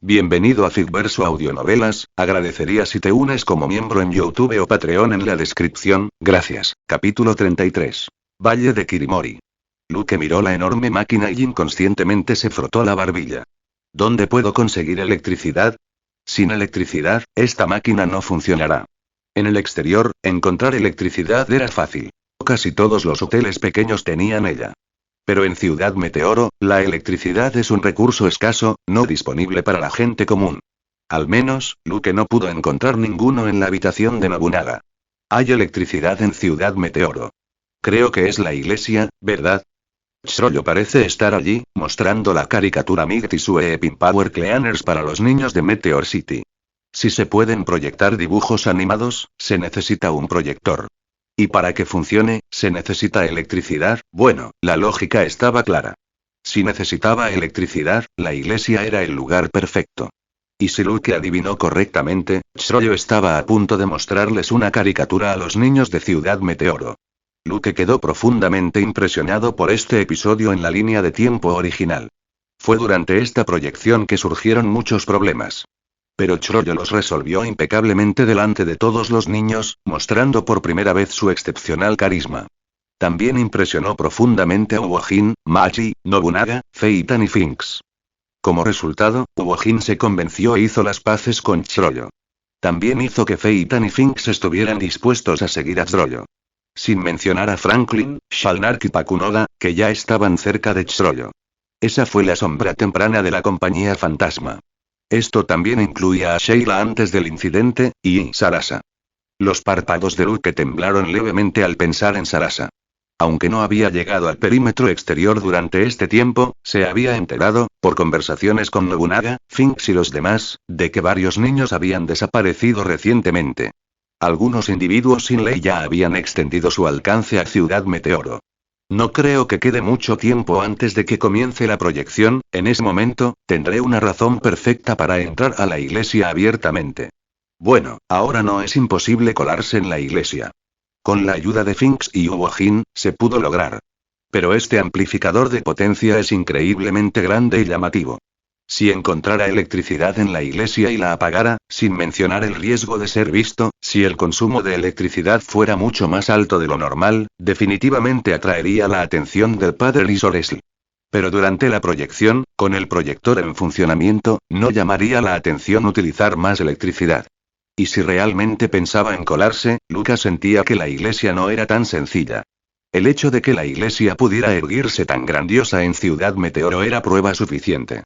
Bienvenido a Ficverso Audionovelas, agradecería si te unes como miembro en YouTube o Patreon en la descripción, gracias. Capítulo 33. Valle de Kirimori. Luke miró la enorme máquina y inconscientemente se frotó la barbilla. ¿Dónde puedo conseguir electricidad? Sin electricidad, esta máquina no funcionará. En el exterior, encontrar electricidad era fácil. Casi todos los hoteles pequeños tenían ella. Pero en Ciudad Meteoro, la electricidad es un recurso escaso, no disponible para la gente común. Al menos, Luke no pudo encontrar ninguno en la habitación de Nobunaga. Hay electricidad en Ciudad Meteoro. Creo que es la iglesia, ¿verdad? Tsuruyo parece estar allí, mostrando la caricatura Mighty Pin Power Cleaners para los niños de Meteor City. Si se pueden proyectar dibujos animados, se necesita un proyector. Y para que funcione, se necesita electricidad. Bueno, la lógica estaba clara. Si necesitaba electricidad, la iglesia era el lugar perfecto. Y si Luke adivinó correctamente, Tsuruyo estaba a punto de mostrarles una caricatura a los niños de Ciudad Meteoro. Luke quedó profundamente impresionado por este episodio en la línea de tiempo original. Fue durante esta proyección que surgieron muchos problemas. Pero Tsuruyo los resolvió impecablemente delante de todos los niños, mostrando por primera vez su excepcional carisma. También impresionó profundamente a Uojin, Machi, Nobunaga, Feitan y Finks. Como resultado, Uojin se convenció e hizo las paces con Tsuruyo. También hizo que Feitan y Finks estuvieran dispuestos a seguir a Tsuruyo. Sin mencionar a Franklin, Shalnark y Pakunoda, que ya estaban cerca de Tsuruyo. Esa fue la sombra temprana de la compañía fantasma. Esto también incluía a Sheila antes del incidente, y Sarasa. Los párpados de Luke temblaron levemente al pensar en Sarasa. Aunque no había llegado al perímetro exterior durante este tiempo, se había enterado, por conversaciones con Nobunaga, Finks y los demás, de que varios niños habían desaparecido recientemente. Algunos individuos sin ley ya habían extendido su alcance a Ciudad Meteoro. No creo que quede mucho tiempo antes de que comience la proyección, en ese momento, tendré una razón perfecta para entrar a la iglesia abiertamente. Bueno, ahora no es imposible colarse en la iglesia. Con la ayuda de Finks y Uojin, se pudo lograr. Pero este amplificador de potencia es increíblemente grande y llamativo. Si encontrara electricidad en la iglesia y la apagara, sin mencionar el riesgo de ser visto, si el consumo de electricidad fuera mucho más alto de lo normal, definitivamente atraería la atención del padre Isoresl. Pero durante la proyección, con el proyector en funcionamiento, no llamaría la atención utilizar más electricidad. Y si realmente pensaba en colarse, Lucas sentía que la iglesia no era tan sencilla. El hecho de que la iglesia pudiera erguirse tan grandiosa en Ciudad Meteoro era prueba suficiente.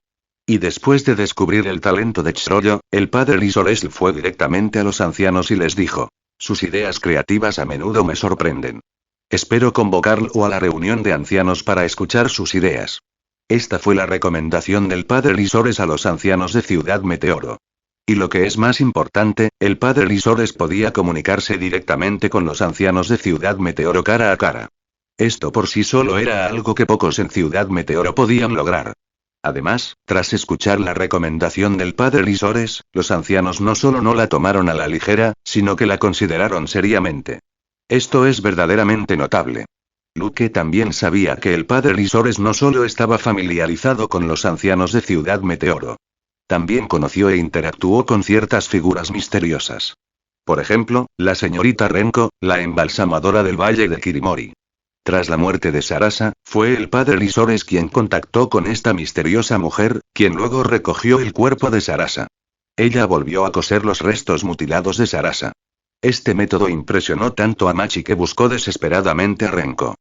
Y después de descubrir el talento de Tsuruyo, el padre Isoresl fue directamente a los ancianos y les dijo: sus ideas creativas a menudo me sorprenden. Espero convocarlo a la reunión de ancianos para escuchar sus ideas. Esta fue la recomendación del padre Isoresl a los ancianos de Ciudad Meteoro. Y lo que es más importante, el padre Isoresl podía comunicarse directamente con los ancianos de Ciudad Meteoro cara a cara. Esto por sí solo era algo que pocos en Ciudad Meteoro podían lograr. Además, tras escuchar la recomendación del padre Isoresl, los ancianos no solo no la tomaron a la ligera, sino que la consideraron seriamente. Esto es verdaderamente notable. Luke también sabía que el padre Isoresl no solo estaba familiarizado con los ancianos de Ciudad Meteoro. También conoció e interactuó con ciertas figuras misteriosas. Por ejemplo, la señorita Renko, la embalsamadora del Valle de Kirimori. Tras la muerte de Sarasa, fue el padre Isoresl quien contactó con esta misteriosa mujer, quien luego recogió el cuerpo de Sarasa. Ella volvió a coser los restos mutilados de Sarasa. Este método impresionó tanto a Machi que buscó desesperadamente a Renko.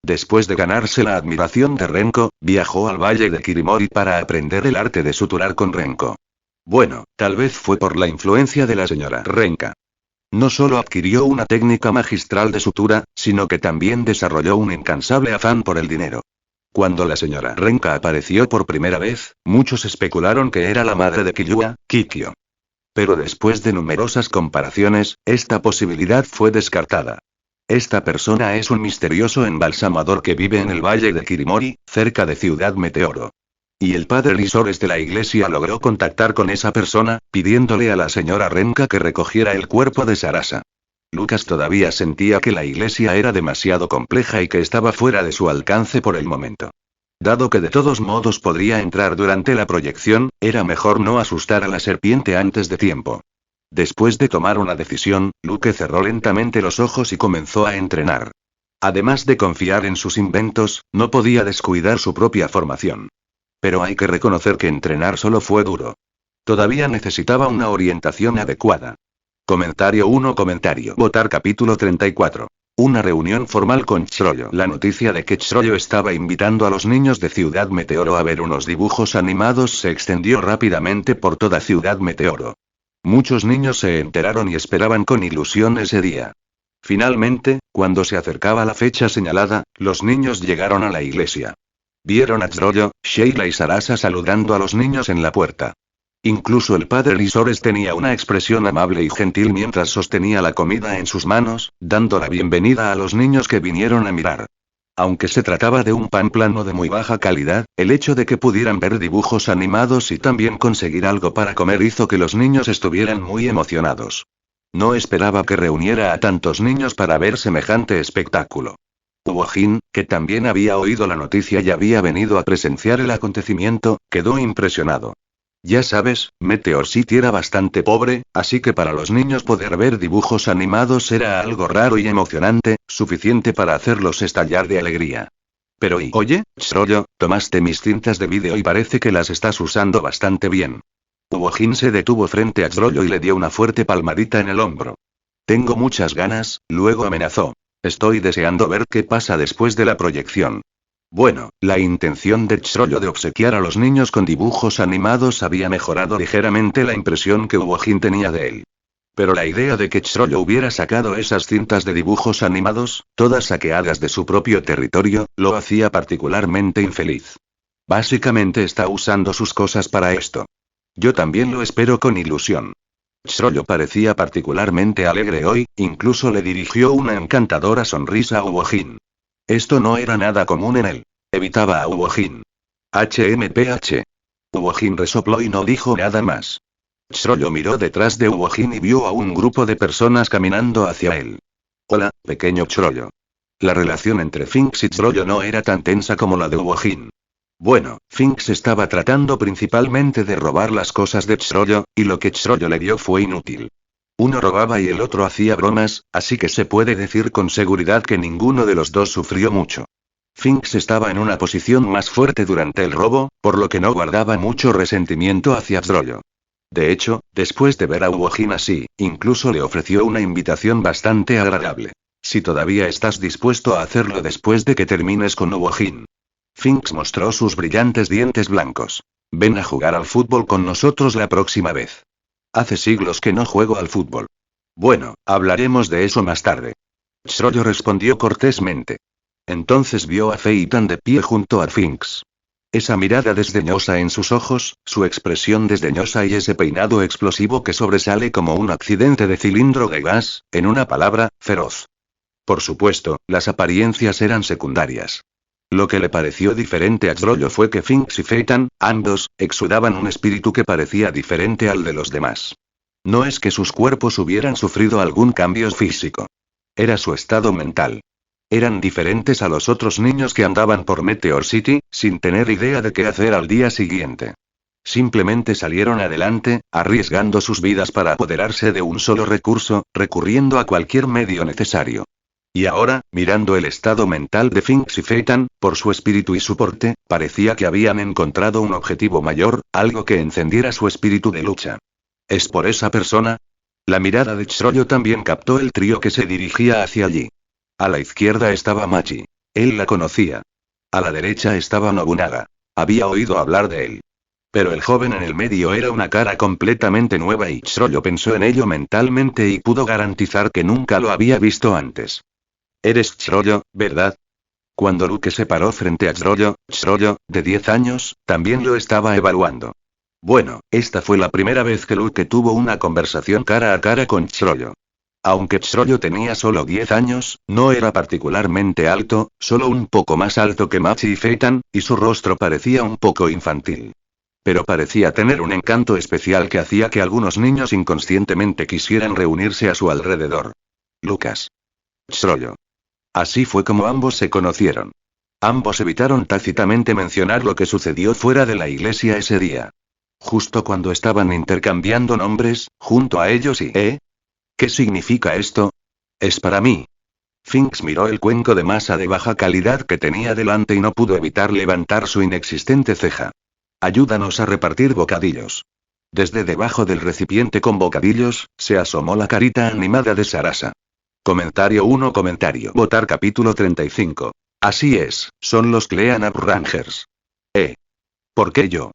Después de ganarse la admiración de Renko, viajó al Valle de Kirimori para aprender el arte de suturar con Renko. Bueno, tal vez fue por la influencia de la señora Renka. No solo adquirió una técnica magistral de sutura, sino que también desarrolló un incansable afán por el dinero. Cuando la señora Renka apareció por primera vez, muchos especularon que era la madre de Kiyua, Kikyo. Pero después de numerosas comparaciones, esta posibilidad fue descartada. Esta persona es un misterioso embalsamador que vive en el Valle de Kirimori, cerca de Ciudad Meteoro. Y el padre Isoresl de la iglesia logró contactar con esa persona, pidiéndole a la señora Renka que recogiera el cuerpo de Sarasa. Lucas todavía sentía que la iglesia era demasiado compleja y que estaba fuera de su alcance por el momento. Dado que de todos modos podría entrar durante la proyección, era mejor no asustar a la serpiente antes de tiempo. Después de tomar una decisión, Luke cerró lentamente los ojos y comenzó a entrenar. Además de confiar en sus inventos, no podía descuidar su propia formación. Pero hay que reconocer que entrenar solo fue duro. Todavía necesitaba una orientación adecuada. Comentario 1. Votar capítulo 34. Una reunión formal con Chrollo. La noticia de que Chrollo estaba invitando a los niños de Ciudad Meteoro a ver unos dibujos animados se extendió rápidamente por toda Ciudad Meteoro. Muchos niños se enteraron y esperaban con ilusión ese día. Finalmente, cuando se acercaba la fecha señalada, los niños llegaron a la iglesia. Vieron a Chrollo, Sheila y Sarasa saludando a los niños en la puerta. Incluso el padre Lisores tenía una expresión amable y gentil mientras sostenía la comida en sus manos, dando la bienvenida a los niños que vinieron a mirar. Aunque se trataba de un pan plano de muy baja calidad, el hecho de que pudieran ver dibujos animados y también conseguir algo para comer hizo que los niños estuvieran muy emocionados. No esperaba que reuniera a tantos niños para ver semejante espectáculo. Uojin, que también había oído la noticia y había venido a presenciar el acontecimiento, quedó impresionado. Ya sabes, Meteor City era bastante pobre, así que para los niños poder ver dibujos animados era algo raro y emocionante, suficiente para hacerlos estallar de alegría. Pero oye, Chrollo, tomaste mis cintas de vídeo y parece que las estás usando bastante bien. Uojin se detuvo frente a Chrollo y le dio una fuerte palmadita en el hombro. Tengo muchas ganas, luego amenazó. Estoy deseando ver qué pasa después de la proyección. Bueno, la intención de Chrollo de obsequiar a los niños con dibujos animados había mejorado ligeramente la impresión que Uojin tenía de él. Pero la idea de que Chrollo hubiera sacado esas cintas de dibujos animados, todas saqueadas de su propio territorio, lo hacía particularmente infeliz. Básicamente está usando sus cosas para esto. Yo también lo espero con ilusión. Chrollo parecía particularmente alegre hoy, incluso le dirigió una encantadora sonrisa a Uojin. Esto no era nada común en él. Evitaba a Uojin. HMPH. Uojin resopló y no dijo nada más. Chrollo miró detrás de Uojin y vio a un grupo de personas caminando hacia él. Hola, pequeño Chrollo. La relación entre Finks y Chrollo no era tan tensa como la de Uojin. Bueno, Finks estaba tratando principalmente de robar las cosas de Chrollo, y lo que Chrollo le dio fue inútil. Uno robaba y el otro hacía bromas, así que se puede decir con seguridad que ninguno de los dos sufrió mucho. Finks estaba en una posición más fuerte durante el robo, por lo que no guardaba mucho resentimiento hacia Chrollo. De hecho, después de ver a Uojin así, incluso le ofreció una invitación bastante agradable. Si todavía estás dispuesto a hacerlo después de que termines con Uojin. Finks mostró sus brillantes dientes blancos. Ven a jugar al fútbol con nosotros la próxima vez. Hace siglos que no juego al fútbol. Bueno, hablaremos de eso más tarde. Chrollo respondió cortésmente. Entonces vio a Phaeton de pie junto a Finks. Esa mirada desdeñosa en sus ojos, su expresión desdeñosa y ese peinado explosivo que sobresale como un accidente de cilindro de gas, en una palabra, feroz. Por supuesto, las apariencias eran secundarias. Lo que le pareció diferente a Chrollo fue que Finks y Phaeton, ambos, exudaban un espíritu que parecía diferente al de los demás. No es que sus cuerpos hubieran sufrido algún cambio físico. Era su estado mental. Eran diferentes a los otros niños que andaban por Meteor City, sin tener idea de qué hacer al día siguiente. Simplemente salieron adelante, arriesgando sus vidas para apoderarse de un solo recurso, recurriendo a cualquier medio necesario. Y ahora, mirando el estado mental de Finks y Phaeton, por su espíritu y su porte, parecía que habían encontrado un objetivo mayor, algo que encendiera su espíritu de lucha. ¿Es por esa persona? La mirada de Chrollo también captó el trío que se dirigía hacia allí. A la izquierda estaba Machi. Él la conocía. A la derecha estaba Nobunaga. Había oído hablar de él. Pero el joven en el medio era una cara completamente nueva y Chrollo pensó en ello mentalmente y pudo garantizar que nunca lo había visto antes. Eres Chrollo, ¿verdad? Cuando Luke se paró frente a Chrollo, de 10 años, también lo estaba evaluando. Bueno, esta fue la primera vez que Luke tuvo una conversación cara a cara con Chrollo. Aunque Chrollo tenía solo 10 años, no era particularmente alto, solo un poco más alto que Machi y Phaeton, y su rostro parecía un poco infantil. Pero parecía tener un encanto especial que hacía que algunos niños inconscientemente quisieran reunirse a su alrededor. Lucas. Chrollo. Así fue como ambos se conocieron. Ambos evitaron tácitamente mencionar lo que sucedió fuera de la iglesia ese día. Justo cuando estaban intercambiando nombres, junto a ellos y... ¿Qué significa esto? Es para mí. Finks miró el cuenco de masa de baja calidad que tenía delante y no pudo evitar levantar su inexistente ceja. Ayúdanos a repartir bocadillos. Desde debajo del recipiente con bocadillos, se asomó la carita animada de Sarasa. Comentario 1. Votar capítulo 35. Así es, son los Cleanup Rangers. ¿Por qué yo?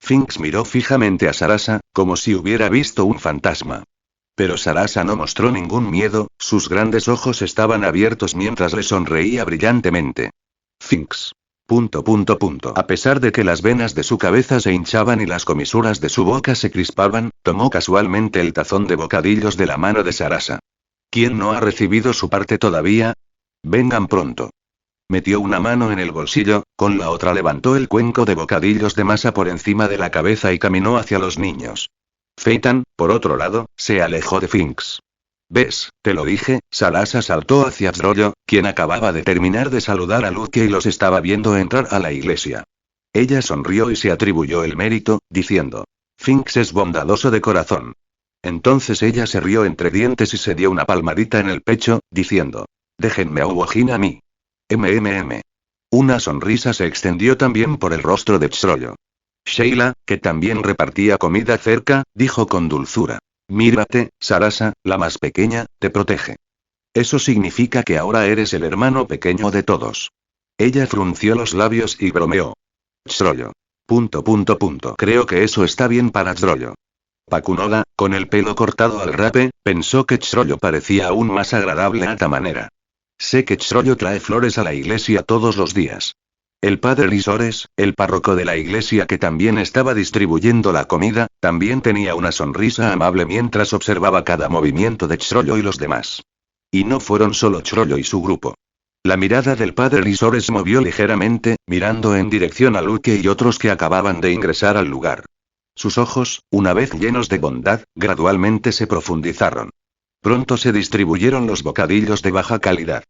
Finks miró fijamente a Sarasa, como si hubiera visto un fantasma. Pero Sarasa no mostró ningún miedo, sus grandes ojos estaban abiertos mientras le sonreía brillantemente. Finks. A pesar de que las venas de su cabeza se hinchaban y las comisuras de su boca se crispaban, tomó casualmente el tazón de bocadillos de la mano de Sarasa. ¿Quién no ha recibido su parte todavía? Vengan pronto. Metió una mano en el bolsillo, con la otra levantó el cuenco de bocadillos de masa por encima de la cabeza y caminó hacia los niños. Phaeton, por otro lado, se alejó de Finks. ¿Ves? Te lo dije. Sarasa saltó hacia Zrollo, quien acababa de terminar de saludar a Luke y los estaba viendo entrar a la iglesia. Ella sonrió y se atribuyó el mérito, diciendo: Finks es bondadoso de corazón. Entonces ella se rió entre dientes y se dio una palmadita en el pecho, diciendo: déjenme a Uojin a mí. Una sonrisa se extendió también por el rostro de Zrollo. Sheila, que también repartía comida cerca, dijo con dulzura: mírate, Sarasa, la más pequeña, te protege. Eso significa que ahora eres el hermano pequeño de todos. Ella frunció los labios y bromeó. Zrollo. Creo que eso está bien para Zrollo. Pakunoda, con el pelo cortado al rape, pensó que Zrollo parecía aún más agradable a ta manera. Sé que Zrollo trae flores a la iglesia todos los días. El padre Risores, el párroco de la iglesia que también estaba distribuyendo la comida, también tenía una sonrisa amable mientras observaba cada movimiento de Zrollo y los demás. Y no fueron solo Zrollo y su grupo. La mirada del padre Risores se movió ligeramente, mirando en dirección a Luke y otros que acababan de ingresar al lugar. Sus ojos, una vez llenos de bondad, gradualmente se profundizaron. Pronto se distribuyeron los bocadillos de baja calidad.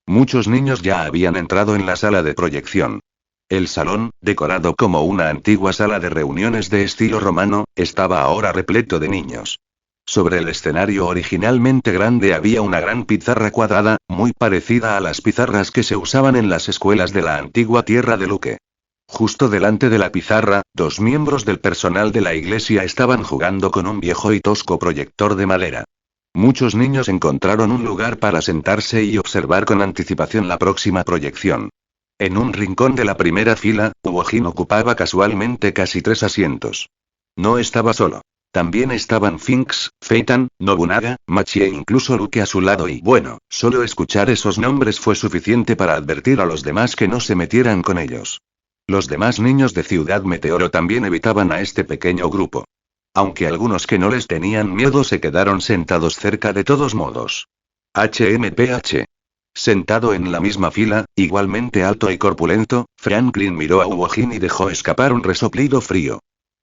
Muchos niños ya habían entrado en la sala de proyección. El salón, decorado como una antigua sala de reuniones de estilo romano, estaba ahora repleto de niños. Sobre el escenario originalmente grande había una gran pizarra cuadrada, muy parecida a las pizarras que se usaban en las escuelas de la antigua tierra de Luke. Justo delante de la pizarra, 2 miembros del personal de la iglesia estaban jugando con un viejo y tosco proyector de madera. Muchos niños encontraron un lugar para sentarse y observar con anticipación la próxima proyección. En un rincón de la primera fila, Uojin ocupaba casualmente casi 3 asientos. No estaba solo. También estaban Finks, Phaeton, Nobunaga, Machi e incluso Luke a su lado y bueno, solo escuchar esos nombres fue suficiente para advertir a los demás que no se metieran con ellos. Los demás niños de Ciudad Meteoro también evitaban a este pequeño grupo. Aunque algunos que no les tenían miedo se quedaron sentados cerca de todos modos. HMPH. Sentado en la misma fila, igualmente alto y corpulento, Franklin miró a Uojin y dejó escapar un resoplido frío.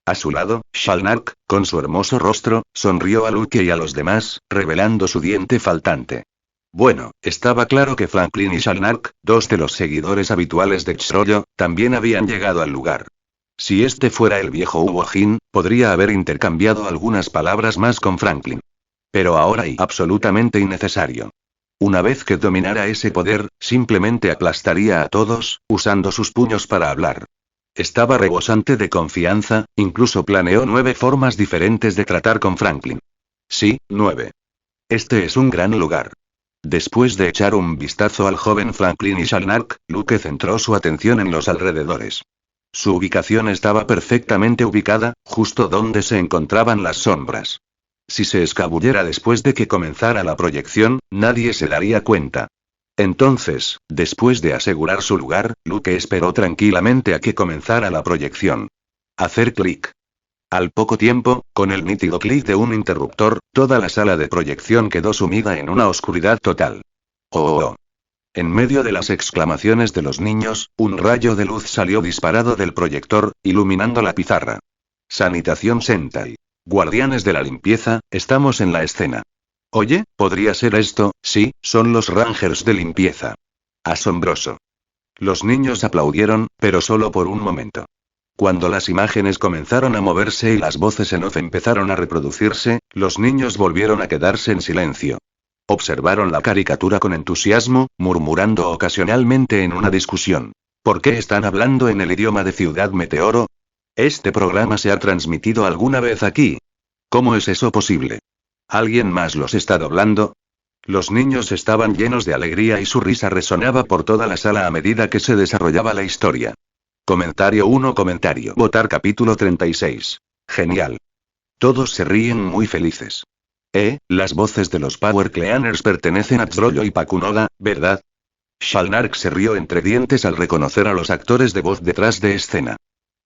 A su lado, Shalnark, con su hermoso rostro, sonrió a Luke y a los demás, revelando su diente faltante. Bueno, estaba claro que Franklin y Shalnark, 2 de los seguidores habituales de Zrollo, también habían llegado al lugar. Si este fuera el viejo Uojin, podría haber intercambiado algunas palabras más con Franklin. Pero ahora absolutamente innecesario. Una vez que dominara ese poder, simplemente aplastaría a todos, usando sus puños para hablar. Estaba rebosante de confianza, incluso planeó 9 formas diferentes de tratar con Franklin. Sí, 9. Este es un gran lugar. Después de echar un vistazo al joven Franklin y Shalnark, Luke centró su atención en los alrededores. Su ubicación estaba perfectamente ubicada, justo donde se encontraban las sombras. Si se escabullera después de que comenzara la proyección, nadie se daría cuenta. Entonces, después de asegurar su lugar, Luke esperó tranquilamente a que comenzara la proyección. Hacer clic. Al poco tiempo, con el nítido clic de un interruptor, toda la sala de proyección quedó sumida en una oscuridad total. ¡Oh! En medio de las exclamaciones de los niños, un rayo de luz salió disparado del proyector, iluminando la pizarra. Sanitación Sentai. Guardianes de la limpieza, estamos en la escena. Oye, ¿podría ser esto? Sí, son los Rangers de limpieza. Asombroso. Los niños aplaudieron, pero solo por un momento. Cuando las imágenes comenzaron a moverse y las voces en off empezaron a reproducirse, los niños volvieron a quedarse en silencio. Observaron la caricatura con entusiasmo, murmurando ocasionalmente en una discusión. ¿Por qué están hablando en el idioma de Ciudad Meteoro? ¿Este programa se ha transmitido alguna vez aquí? ¿Cómo es eso posible? ¿Alguien más los está doblando? Los niños estaban llenos de alegría y su risa resonaba por toda la sala a medida que se desarrollaba la historia. Comentario 1. Votar capítulo 36. Genial. Todos se ríen muy felices. Las voces de los Power Cleaners pertenecen a Tsuruyo y Pakunoda, ¿verdad? Shalnark se rió entre dientes al reconocer a los actores de voz detrás de escena.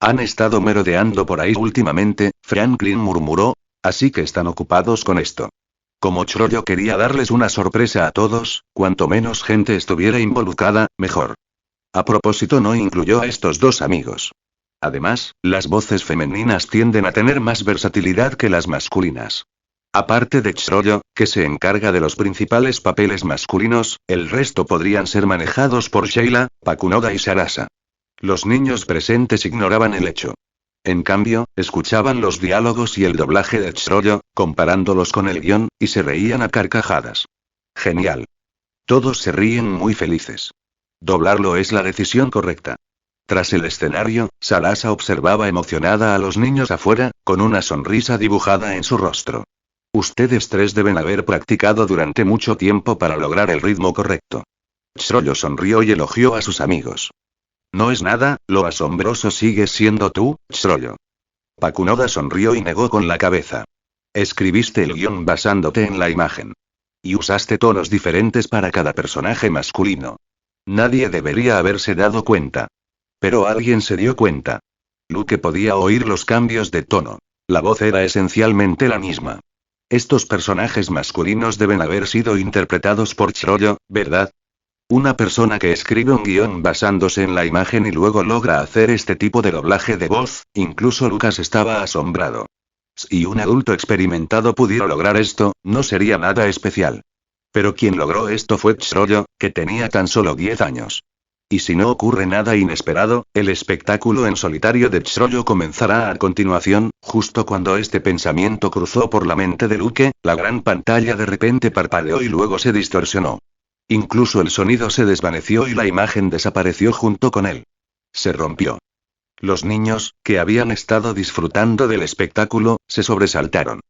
Han estado merodeando por ahí últimamente, Franklin murmuró, así que están ocupados con esto. Como Tsuruyo quería darles una sorpresa a todos, cuanto menos gente estuviera involucrada, mejor. A propósito, no incluyó a estos dos amigos. Además, las voces femeninas tienden a tener más versatilidad que las masculinas. Aparte de Tsuruyo, que se encarga de los principales papeles masculinos, el resto podrían ser manejados por Sheila, Pakunoda y Sarasa. Los niños presentes ignoraban el hecho. En cambio, escuchaban los diálogos y el doblaje de Tsuruyo, comparándolos con el guión, y se reían a carcajadas. Genial. Todos se ríen muy felices. Doblarlo es la decisión correcta. Tras el escenario, Sarasa observaba emocionada a los niños afuera, con una sonrisa dibujada en su rostro. Ustedes tres deben haber practicado durante mucho tiempo para lograr el ritmo correcto. Tsuruyo sonrió y elogió a sus amigos. No es nada, lo asombroso sigues siendo tú, Tsuruyo. Pakunoda sonrió y negó con la cabeza. Escribiste el guión basándote en la imagen. Y usaste tonos diferentes para cada personaje masculino. Nadie debería haberse dado cuenta. Pero alguien se dio cuenta. Luke podía oír los cambios de tono. La voz era esencialmente la misma. Estos personajes masculinos deben haber sido interpretados por Tsuruyo, ¿verdad? Una persona que escribe un guión basándose en la imagen y luego logra hacer este tipo de doblaje de voz, incluso Lucas estaba asombrado. Si un adulto experimentado pudiera lograr esto, no sería nada especial. Pero quien logró esto fue Tsuruyo, que tenía tan solo 10 años. Y si no ocurre nada inesperado, el espectáculo en solitario de Tsuruyo comenzará a continuación. Justo cuando este pensamiento cruzó por la mente de Luke, la gran pantalla de repente parpadeó y luego se distorsionó. Incluso el sonido se desvaneció y la imagen desapareció junto con él. Se rompió. Los niños, que habían estado disfrutando del espectáculo, se sobresaltaron.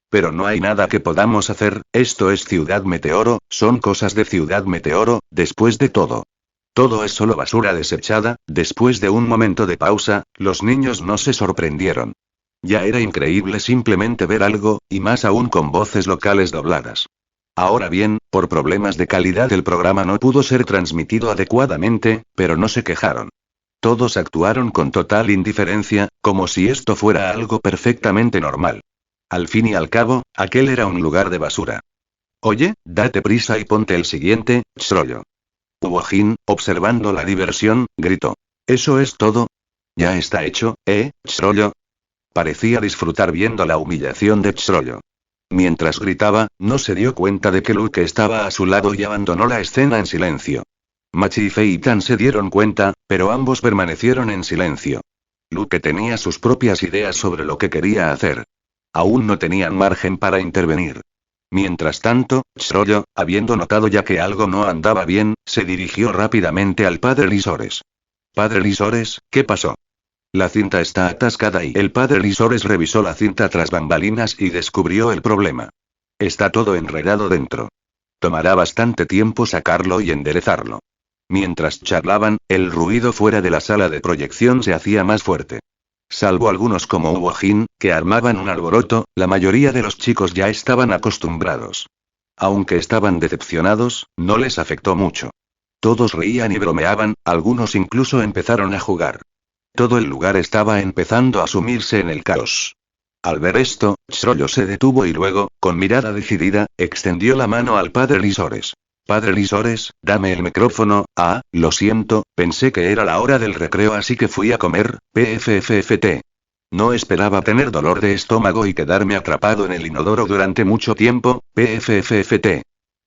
Pero no hay nada que podamos hacer, esto es Ciudad Meteoro, son cosas de Ciudad Meteoro, después de todo. Todo es solo basura desechada. Después de un momento de pausa, los niños no se sorprendieron. Ya era increíble simplemente ver algo, y más aún con voces locales dobladas. Ahora bien, por problemas de calidad el programa no pudo ser transmitido adecuadamente, pero no se quejaron. Todos actuaron con total indiferencia, como si esto fuera algo perfectamente normal. Al fin y al cabo, aquel era un lugar de basura. Oye, date prisa y ponte el siguiente, Tsuruyo. Uojin, observando la diversión, gritó. ¿Eso es todo? Ya está hecho, Tsuruyo? Parecía disfrutar viendo la humillación de Tsuruyo. Mientras gritaba, no se dio cuenta de que Luke estaba a su lado y abandonó la escena en silencio. Machi y Feitan se dieron cuenta, pero ambos permanecieron en silencio. Luke tenía sus propias ideas sobre lo que quería hacer. Aún no tenían margen para intervenir. Mientras tanto, Tsuruyo, habiendo notado ya que algo no andaba bien, se dirigió rápidamente al padre Lisores. Padre Lisores, ¿qué pasó? La cinta está atascada y el padre Lisores revisó la cinta tras bambalinas y descubrió el problema. Está todo enredado dentro. Tomará bastante tiempo sacarlo y enderezarlo. Mientras charlaban, el ruido fuera de la sala de proyección se hacía más fuerte. Salvo algunos como Uojin, que armaban un alboroto, la mayoría de los chicos ya estaban acostumbrados. Aunque estaban decepcionados, no les afectó mucho. Todos reían y bromeaban, algunos incluso empezaron a jugar. Todo el lugar estaba empezando a sumirse en el caos. Al ver esto, Tsuruyo se detuvo y luego, con mirada decidida, extendió la mano al padre Lisores. Padre Lisores, dame el micrófono. Lo siento, pensé que era la hora del recreo así que fui a comer, pffft. No esperaba tener dolor de estómago y quedarme atrapado en el inodoro durante mucho tiempo, pffft.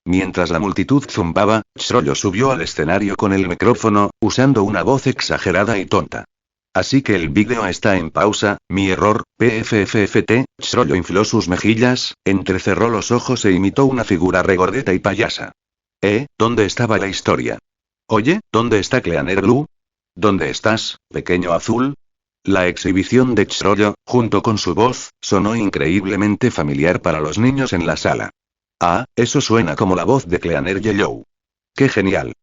Mientras la multitud zumbaba, Chrollo subió al escenario con el micrófono, usando una voz exagerada y tonta. Así que el vídeo está en pausa, mi error, PFFFT, Chrollo infló sus mejillas, entrecerró los ojos e imitó una figura regordeta y payasa. ¿Dónde estaba la historia? Oye, ¿dónde está Cleaner Blue? ¿Dónde estás, pequeño azul? La exhibición de Chrollo, junto con su voz, sonó increíblemente familiar para los niños en la sala. Ah, eso suena como la voz de Cleaner Yellow. ¡Qué genial!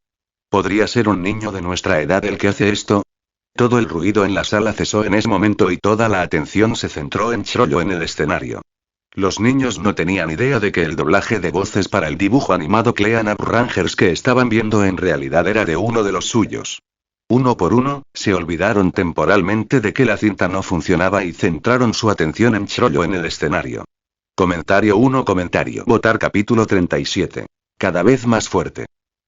¿Podría ser un niño de nuestra edad el que hace esto? Todo el ruido en la sala cesó en ese momento y toda la atención se centró en Chrollo en el escenario. Los niños no tenían idea de que el doblaje de voces para el dibujo animado Cleanup Rangers que estaban viendo en realidad era de uno de los suyos. Uno por uno, se olvidaron temporalmente de que la cinta no funcionaba y centraron su atención en Chrollo en el escenario. Comentario 1. Votar capítulo 37. Cada vez más fuerte.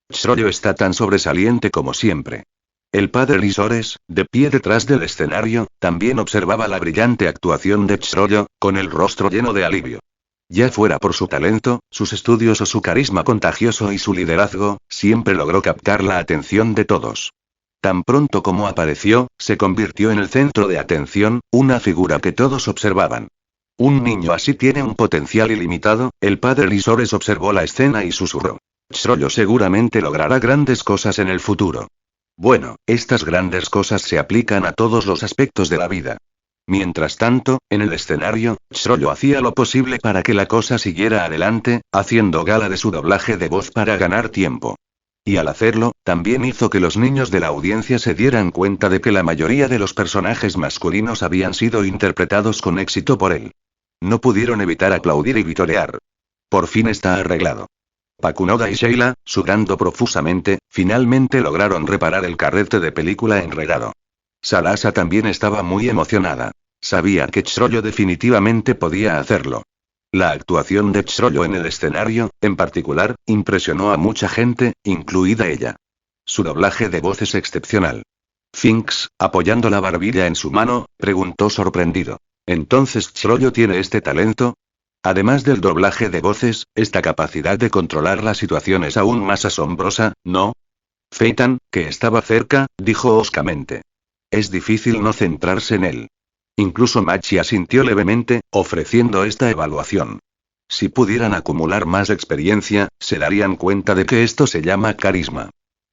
Chrollo está tan sobresaliente como siempre. El padre Lysores, de pie detrás del escenario, también observaba la brillante actuación de Chrollo, con el rostro lleno de alivio. Ya fuera por su talento, sus estudios o su carisma contagioso y su liderazgo, siempre logró captar la atención de todos. Tan pronto como apareció, se convirtió en el centro de atención, una figura que todos observaban. Un niño así tiene un potencial ilimitado, el padre Lysores observó la escena y susurró. Chrollo seguramente logrará grandes cosas en el futuro. Bueno, estas grandes cosas se aplican a todos los aspectos de la vida. Mientras tanto, en el escenario, Chrollo hacía lo posible para que la cosa siguiera adelante, haciendo gala de su doblaje de voz para ganar tiempo. Y al hacerlo, también hizo que los niños de la audiencia se dieran cuenta de que la mayoría de los personajes masculinos habían sido interpretados con éxito por él. No pudieron evitar aplaudir y vitorear. Por fin está arreglado. Pakunoda y Sheila, sudando profusamente, finalmente lograron reparar el carrete de película enredado. Sarasa también estaba muy emocionada. Sabía que Chrollo definitivamente podía hacerlo. La actuación de Chrollo en el escenario, en particular, impresionó a mucha gente, incluida ella. Su doblaje de voz es excepcional. Finks, apoyando la barbilla en su mano, preguntó sorprendido. ¿Entonces Chrollo tiene este talento? Además del doblaje de voces, esta capacidad de controlar la situación es aún más asombrosa, ¿no? Feitan, que estaba cerca, dijo hoscamente. Es difícil no centrarse en él. Incluso Machi asintió levemente, ofreciendo esta evaluación. Si pudieran acumular más experiencia, se darían cuenta de que esto se llama carisma.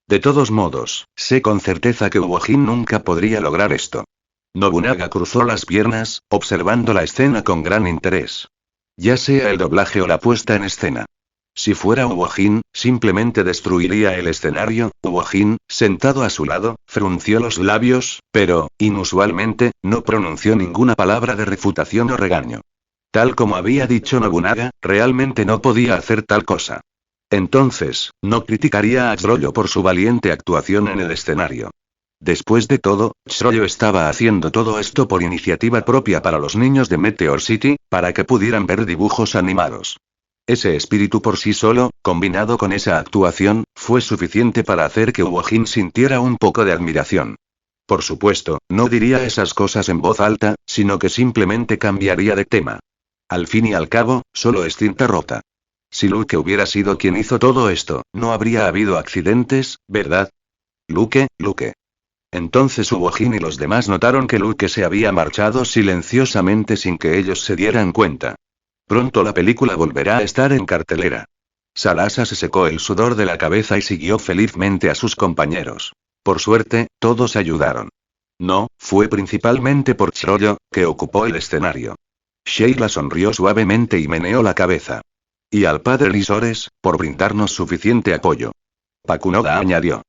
De todos modos, sé con certeza que Uojin nunca podría lograr esto. Nobunaga cruzó las piernas, observando la escena con gran interés. Ya sea el doblaje o la puesta en escena. Si fuera Uojin, simplemente destruiría el escenario. Uojin, sentado a su lado, frunció los labios, pero, inusualmente, no pronunció ninguna palabra de refutación o regaño. Tal como había dicho Nobunaga, realmente no podía hacer tal cosa. Entonces, no criticaría a Chrollo por su valiente actuación en el escenario. Después de todo, Chrollo estaba haciendo todo esto por iniciativa propia para los niños de Meteor City, para que pudieran ver dibujos animados. Ese espíritu por sí solo, combinado con esa actuación, fue suficiente para hacer que Uojin sintiera un poco de admiración. Por supuesto, no diría esas cosas en voz alta, sino que simplemente cambiaría de tema. Al fin y al cabo, solo es cinta rota. Si Luke hubiera sido quien hizo todo esto, no habría habido accidentes, ¿verdad? Luke. Entonces Uojin y los demás notaron que Luke se había marchado silenciosamente sin que ellos se dieran cuenta. Pronto la película volverá a estar en cartelera. Sarasa se secó el sudor de la cabeza y siguió felizmente a sus compañeros. Por suerte, todos ayudaron. No, fue principalmente por Chrollo, que ocupó el escenario. Sheila sonrió suavemente y meneó la cabeza. Y al padre Lysores, por brindarnos suficiente apoyo. Pakunoda añadió.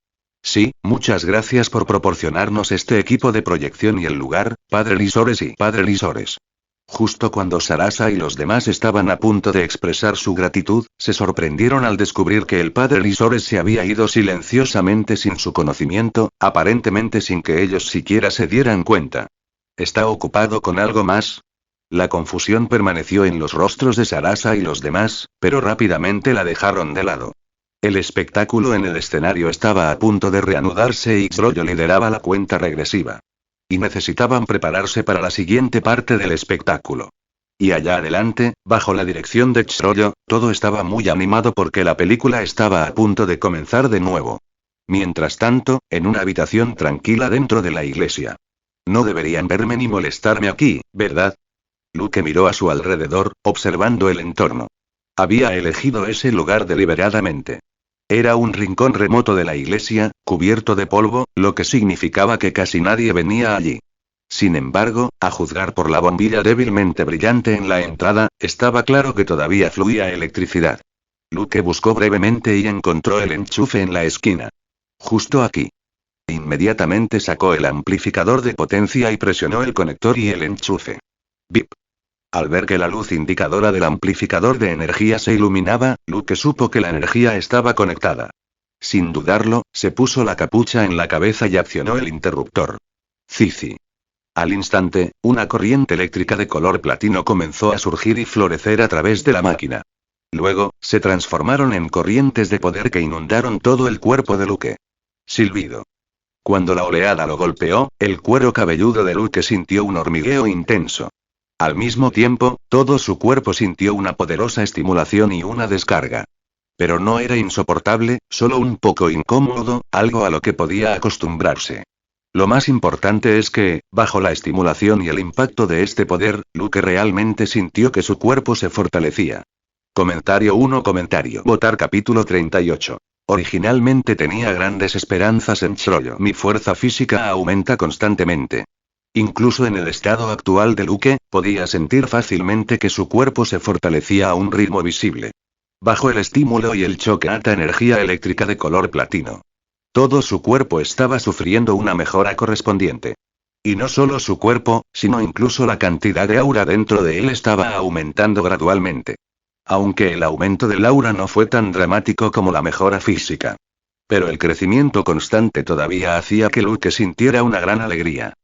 Sí, muchas gracias por proporcionarnos este equipo de proyección y el lugar, padre Lysores y padre Lysores. Justo cuando Sarasa y los demás estaban a punto de expresar su gratitud, se sorprendieron al descubrir que el padre Lysores se había ido silenciosamente sin su conocimiento, aparentemente sin que ellos siquiera se dieran cuenta. ¿Está ocupado con algo más? La confusión permaneció en los rostros de Sarasa y los demás, pero rápidamente la dejaron de lado. El espectáculo en el escenario estaba a punto de reanudarse y Chrollo lideraba la cuenta regresiva. Y necesitaban prepararse para la siguiente parte del espectáculo. Y allá adelante, bajo la dirección de Chrollo, todo estaba muy animado porque la película estaba a punto de comenzar de nuevo. Mientras tanto, en una habitación tranquila dentro de la iglesia. No deberían verme ni molestarme aquí, ¿verdad? Luke miró a su alrededor, observando el entorno. Había elegido ese lugar deliberadamente. Era un rincón remoto de la iglesia, cubierto de polvo, lo que significaba que casi nadie venía allí. Sin embargo, a juzgar por la bombilla débilmente brillante en la entrada, estaba claro que todavía fluía electricidad. Luke buscó brevemente y encontró el enchufe en la esquina. Justo aquí. Inmediatamente sacó el amplificador de potencia y presionó el conector y el enchufe. ¡Bip! Al ver que la luz indicadora del amplificador de energía se iluminaba, Luke supo que la energía estaba conectada. Sin dudarlo, se puso la capucha en la cabeza y accionó el interruptor. Cici. Al instante, una corriente eléctrica de color platino comenzó a surgir y florecer a través de la máquina. Luego, se transformaron en corrientes de poder que inundaron todo el cuerpo de Luke. Silbido. Cuando la oleada lo golpeó, el cuero cabelludo de Luke sintió un hormigueo intenso. Al mismo tiempo, todo su cuerpo sintió una poderosa estimulación y una descarga. Pero no era insoportable, solo un poco incómodo, algo a lo que podía acostumbrarse. Lo más importante es que, bajo la estimulación y el impacto de este poder, Luke realmente sintió que su cuerpo se fortalecía. Comentario 1. Votar capítulo 38. Originalmente tenía grandes esperanzas en Chrollo. Mi fuerza física aumenta constantemente. Incluso en el estado actual de Luke, podía sentir fácilmente que su cuerpo se fortalecía a un ritmo visible. Bajo el estímulo y el choque alta energía eléctrica de color platino. Todo su cuerpo estaba sufriendo una mejora correspondiente. Y no solo su cuerpo, sino incluso la cantidad de aura dentro de él estaba aumentando gradualmente. Aunque el aumento del aura no fue tan dramático como la mejora física. Pero el crecimiento constante todavía hacía que Luke sintiera una gran alegría.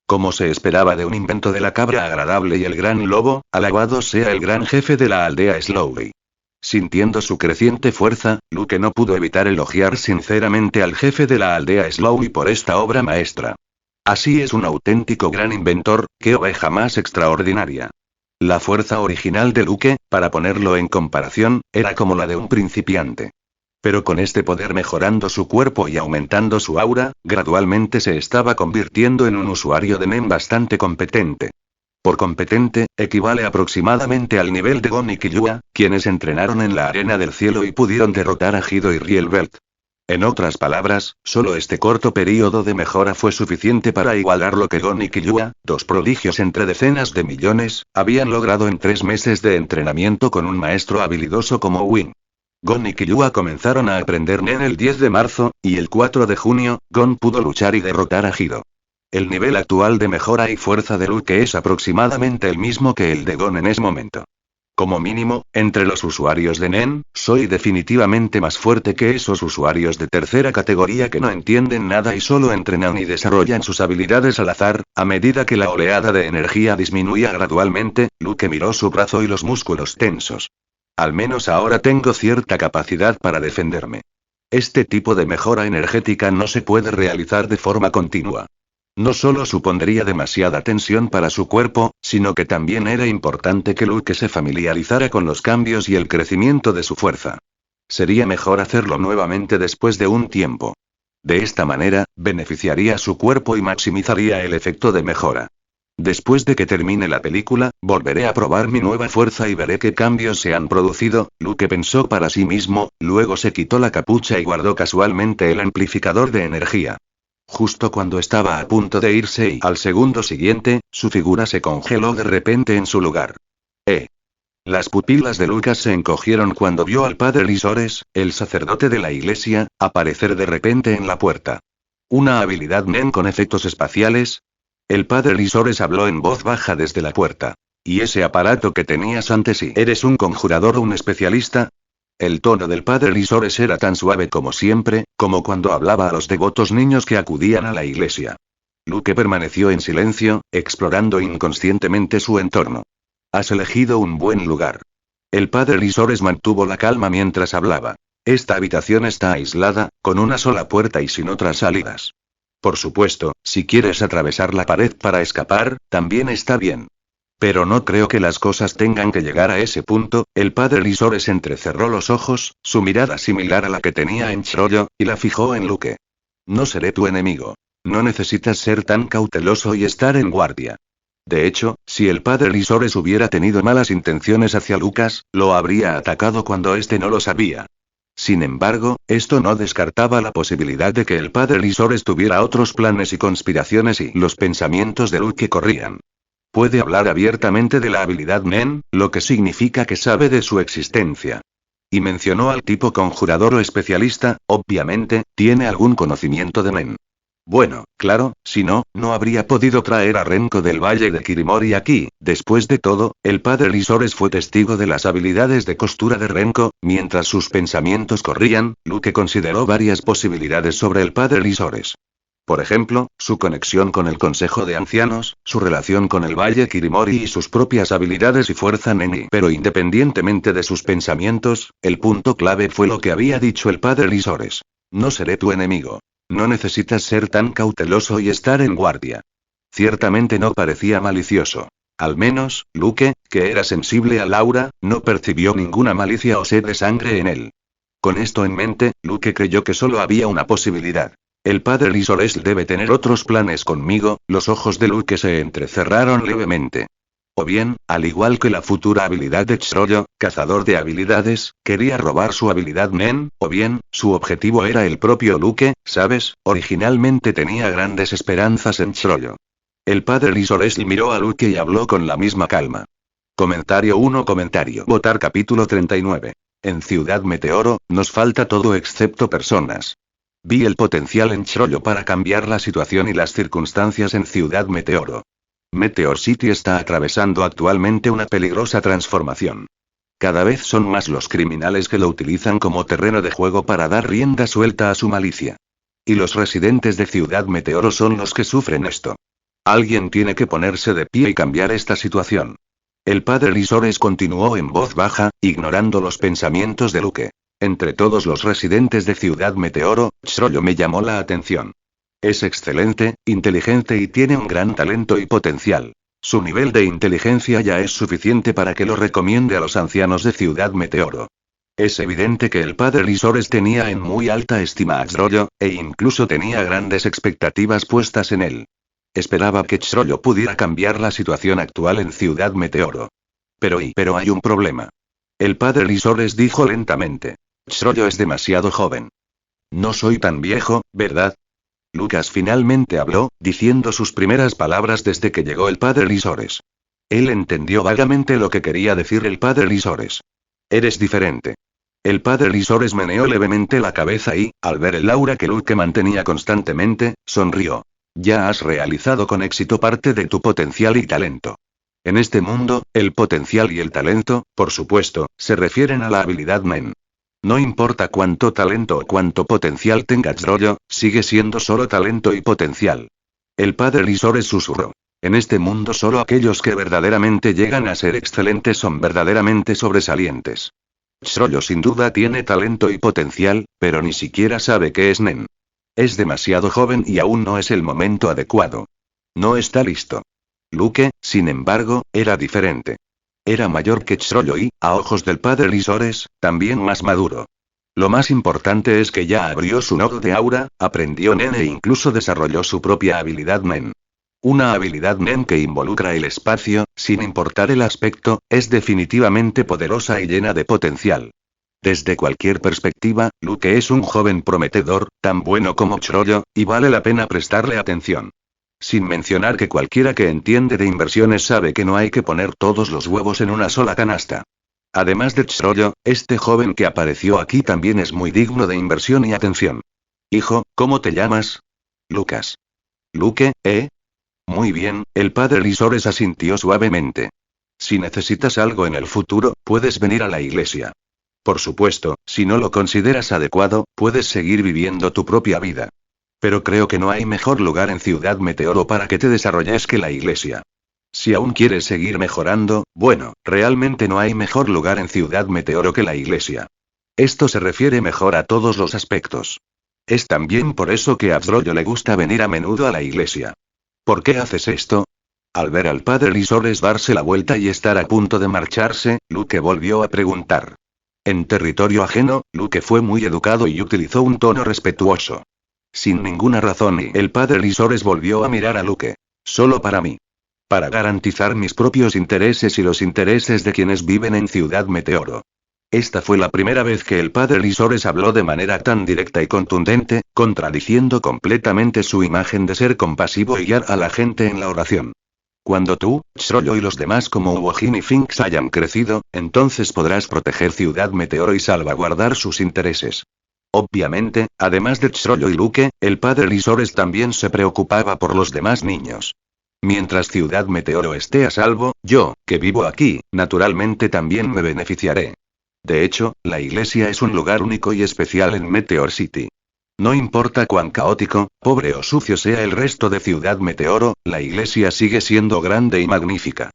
Como se esperaba de un invento de la cabra agradable y el gran lobo, alabado sea el gran jefe de la aldea Slowly. Sintiendo su creciente fuerza, Luke no pudo evitar elogiar sinceramente al jefe de la aldea Slowly por esta obra maestra. Así es un auténtico gran inventor, qué oveja más extraordinaria. La fuerza original de Luke, para ponerlo en comparación, era como la de un principiante. Pero con este poder mejorando su cuerpo y aumentando su aura, gradualmente se estaba convirtiendo en un usuario de Nen bastante competente. Por competente, equivale aproximadamente al nivel de Gon y Killua, quienes entrenaron en la arena del cielo y pudieron derrotar a Hido y Rielbelt. En otras palabras, solo este corto período de mejora fue suficiente para igualar lo que Gon y Killua, dos prodigios entre decenas de millones, habían logrado en 3 meses de entrenamiento con un maestro habilidoso como Win. Gon y Killua comenzaron a aprender Nen el 10 de marzo, y el 4 de junio, Gon pudo luchar y derrotar a Hido. El nivel actual de mejora y fuerza de Luke es aproximadamente el mismo que el de Gon en ese momento. Como mínimo, entre los usuarios de Nen, soy definitivamente más fuerte que esos usuarios de tercera categoría que no entienden nada y solo entrenan y desarrollan sus habilidades al azar. A medida que la oleada de energía disminuía gradualmente, Luke miró su brazo y los músculos tensos. Al menos ahora tengo cierta capacidad para defenderme. Este tipo de mejora energética no se puede realizar de forma continua. No solo supondría demasiada tensión para su cuerpo, sino que también era importante que Luke se familiarizara con los cambios y el crecimiento de su fuerza. Sería mejor hacerlo nuevamente después de un tiempo. De esta manera, beneficiaría a su cuerpo y maximizaría el efecto de mejora. Después de que termine la película, volveré a probar mi nueva fuerza y veré qué cambios se han producido, Luke pensó para sí mismo, luego se quitó la capucha y guardó casualmente el amplificador de energía. Justo cuando estaba a punto de irse y al segundo siguiente, su figura se congeló de repente en su lugar. Las pupilas de Lucas se encogieron cuando vio al padre Lisores, el sacerdote de la iglesia, aparecer de repente en la puerta. ¿Una habilidad Nen con efectos espaciales? El padre Lisores habló en voz baja desde la puerta. ¿Y ese aparato que tenías ante sí? ¿Eres un conjurador o un especialista? El tono del padre Lisores era tan suave como siempre, como cuando hablaba a los devotos niños que acudían a la iglesia. Luke permaneció en silencio, explorando inconscientemente su entorno. Has elegido un buen lugar. El padre Lisores mantuvo la calma mientras hablaba. Esta habitación está aislada, con una sola puerta y sin otras salidas. Por supuesto, si quieres atravesar la pared para escapar, también está bien. Pero no creo que las cosas tengan que llegar a ese punto. El padre Lisores entrecerró los ojos, su mirada similar a la que tenía en Chrollo, y la fijó en Luke. No seré tu enemigo. No necesitas ser tan cauteloso y estar en guardia. De hecho, si el padre Lisores hubiera tenido malas intenciones hacia Lucas, lo habría atacado cuando éste no lo sabía. Sin embargo, esto no descartaba la posibilidad de que el padre Lisores tuviera otros planes y conspiraciones y los pensamientos de Luke corrían. Puede hablar abiertamente de la habilidad Nen, lo que significa que sabe de su existencia. Y mencionó al tipo conjurador o especialista, obviamente, tiene algún conocimiento de Nen. Bueno, claro, si no, no habría podido traer a Renko del Valle de Kirimori aquí. Después de todo, el padre Lisores fue testigo de las habilidades de costura de Renko. Mientras sus pensamientos corrían, Luke consideró varias posibilidades sobre el padre Lisores. Por ejemplo, su conexión con el Consejo de Ancianos, su relación con el Valle Kirimori y sus propias habilidades y fuerza Neni. Pero independientemente de sus pensamientos, el punto clave fue lo que había dicho el padre Lisores. No seré tu enemigo. No necesitas ser tan cauteloso y estar en guardia. Ciertamente no parecía malicioso. Al menos, Luke, que era sensible al aura, no percibió ninguna malicia o sed de sangre en él. Con esto en mente, Luke creyó que solo había una posibilidad. El padre Lisores debe tener otros planes conmigo. Los ojos de Luke se entrecerraron levemente. O bien, al igual que la futura habilidad de Chrollo, cazador de habilidades, quería robar su habilidad Nen, o bien, su objetivo era el propio Luke, ¿sabes? Originalmente tenía grandes esperanzas en Chrollo. El padre Lisores miró a Luke y habló con la misma calma. Comentario 1. Votar capítulo 39. En Ciudad Meteoro, nos falta todo excepto personas. Vi el potencial en Chrollo para cambiar la situación y las circunstancias en Ciudad Meteoro. Meteor City está atravesando actualmente una peligrosa transformación. Cada vez son más los criminales que lo utilizan como terreno de juego para dar rienda suelta a su malicia. Y los residentes de Ciudad Meteoro son los que sufren esto. Alguien tiene que ponerse de pie y cambiar esta situación. El padre Lisores continuó en voz baja, ignorando los pensamientos de Luke. Entre todos los residentes de Ciudad Meteoro, Chrollo me llamó la atención. Es excelente, inteligente y tiene un gran talento y potencial. Su nivel de inteligencia ya es suficiente para que lo recomiende a los ancianos de Ciudad Meteoro. Es evidente que el padre Lisores tenía en muy alta estima a Chrollo, e incluso tenía grandes expectativas puestas en él. Esperaba que Chrollo pudiera cambiar la situación actual en Ciudad Meteoro. Pero hay un problema. El padre Lisores dijo lentamente. Chrollo es demasiado joven. No soy tan viejo, ¿verdad? Lucas finalmente habló, diciendo sus primeras palabras desde que llegó el padre Lisores. Él entendió vagamente lo que quería decir el padre Lisores. Eres diferente. El padre Lisores meneó levemente la cabeza y, al ver el aura que Luke mantenía constantemente, sonrió. Ya has realizado con éxito parte de tu potencial y talento. En este mundo, el potencial y el talento, por supuesto, se refieren a la habilidad Nen. No importa cuánto talento o cuánto potencial tenga Chrollo, sigue siendo solo talento y potencial. El padre Lisores susurró. En este mundo solo aquellos que verdaderamente llegan a ser excelentes son verdaderamente sobresalientes. Chrollo sin duda tiene talento y potencial, pero ni siquiera sabe qué es Nen. Es demasiado joven y aún no es el momento adecuado. No está listo. Luke, sin embargo, era diferente. Era mayor que Chrollo y, a ojos del padre Lisores, también más maduro. Lo más importante es que ya abrió su nodo de aura, aprendió Nen e incluso desarrolló su propia habilidad Nen. Una habilidad Nen que involucra el espacio, sin importar el aspecto, es definitivamente poderosa y llena de potencial. Desde cualquier perspectiva, Luke es un joven prometedor, tan bueno como Chrollo, y vale la pena prestarle atención. Sin mencionar que cualquiera que entiende de inversiones sabe que no hay que poner todos los huevos en una sola canasta. Además de Chrollo, este joven que apareció aquí también es muy digno de inversión y atención. Hijo, ¿cómo te llamas? Lucas. Luke, ¿eh? Muy bien, el padre Lisores asintió suavemente. Si necesitas algo en el futuro, puedes venir a la iglesia. Por supuesto, si no lo consideras adecuado, puedes seguir viviendo tu propia vida. Pero creo que no hay mejor lugar en Ciudad Meteoro para que te desarrolles que la iglesia. Si aún quieres seguir mejorando, bueno, realmente no hay mejor lugar en Ciudad Meteoro que la iglesia. Esto se refiere mejor a todos los aspectos. Es también por eso que a Chrollo le gusta venir a menudo a la iglesia. ¿Por qué haces esto? Al ver al padre Lisores darse la vuelta y estar a punto de marcharse, Luke volvió a preguntar. En territorio ajeno, Luke fue muy educado y utilizó un tono respetuoso. Sin ninguna razón, el padre Lisores volvió a mirar a Luke. Solo para mí. Para garantizar mis propios intereses y los intereses de quienes viven en Ciudad Meteoro. Esta fue la primera vez que el padre Lisores habló de manera tan directa y contundente, contradiciendo completamente su imagen de ser compasivo y guiar a la gente en la oración. Cuando tú, Chrollo y los demás como Wojin y Finks hayan crecido, entonces podrás proteger Ciudad Meteoro y salvaguardar sus intereses. Obviamente, además de Chrollo y Luke, el padre Lisores también se preocupaba por los demás niños. Mientras Ciudad Meteoro esté a salvo, yo, que vivo aquí, naturalmente también me beneficiaré. De hecho, la iglesia es un lugar único y especial en Meteor City. No importa cuán caótico, pobre o sucio sea el resto de Ciudad Meteoro, la iglesia sigue siendo grande y magnífica.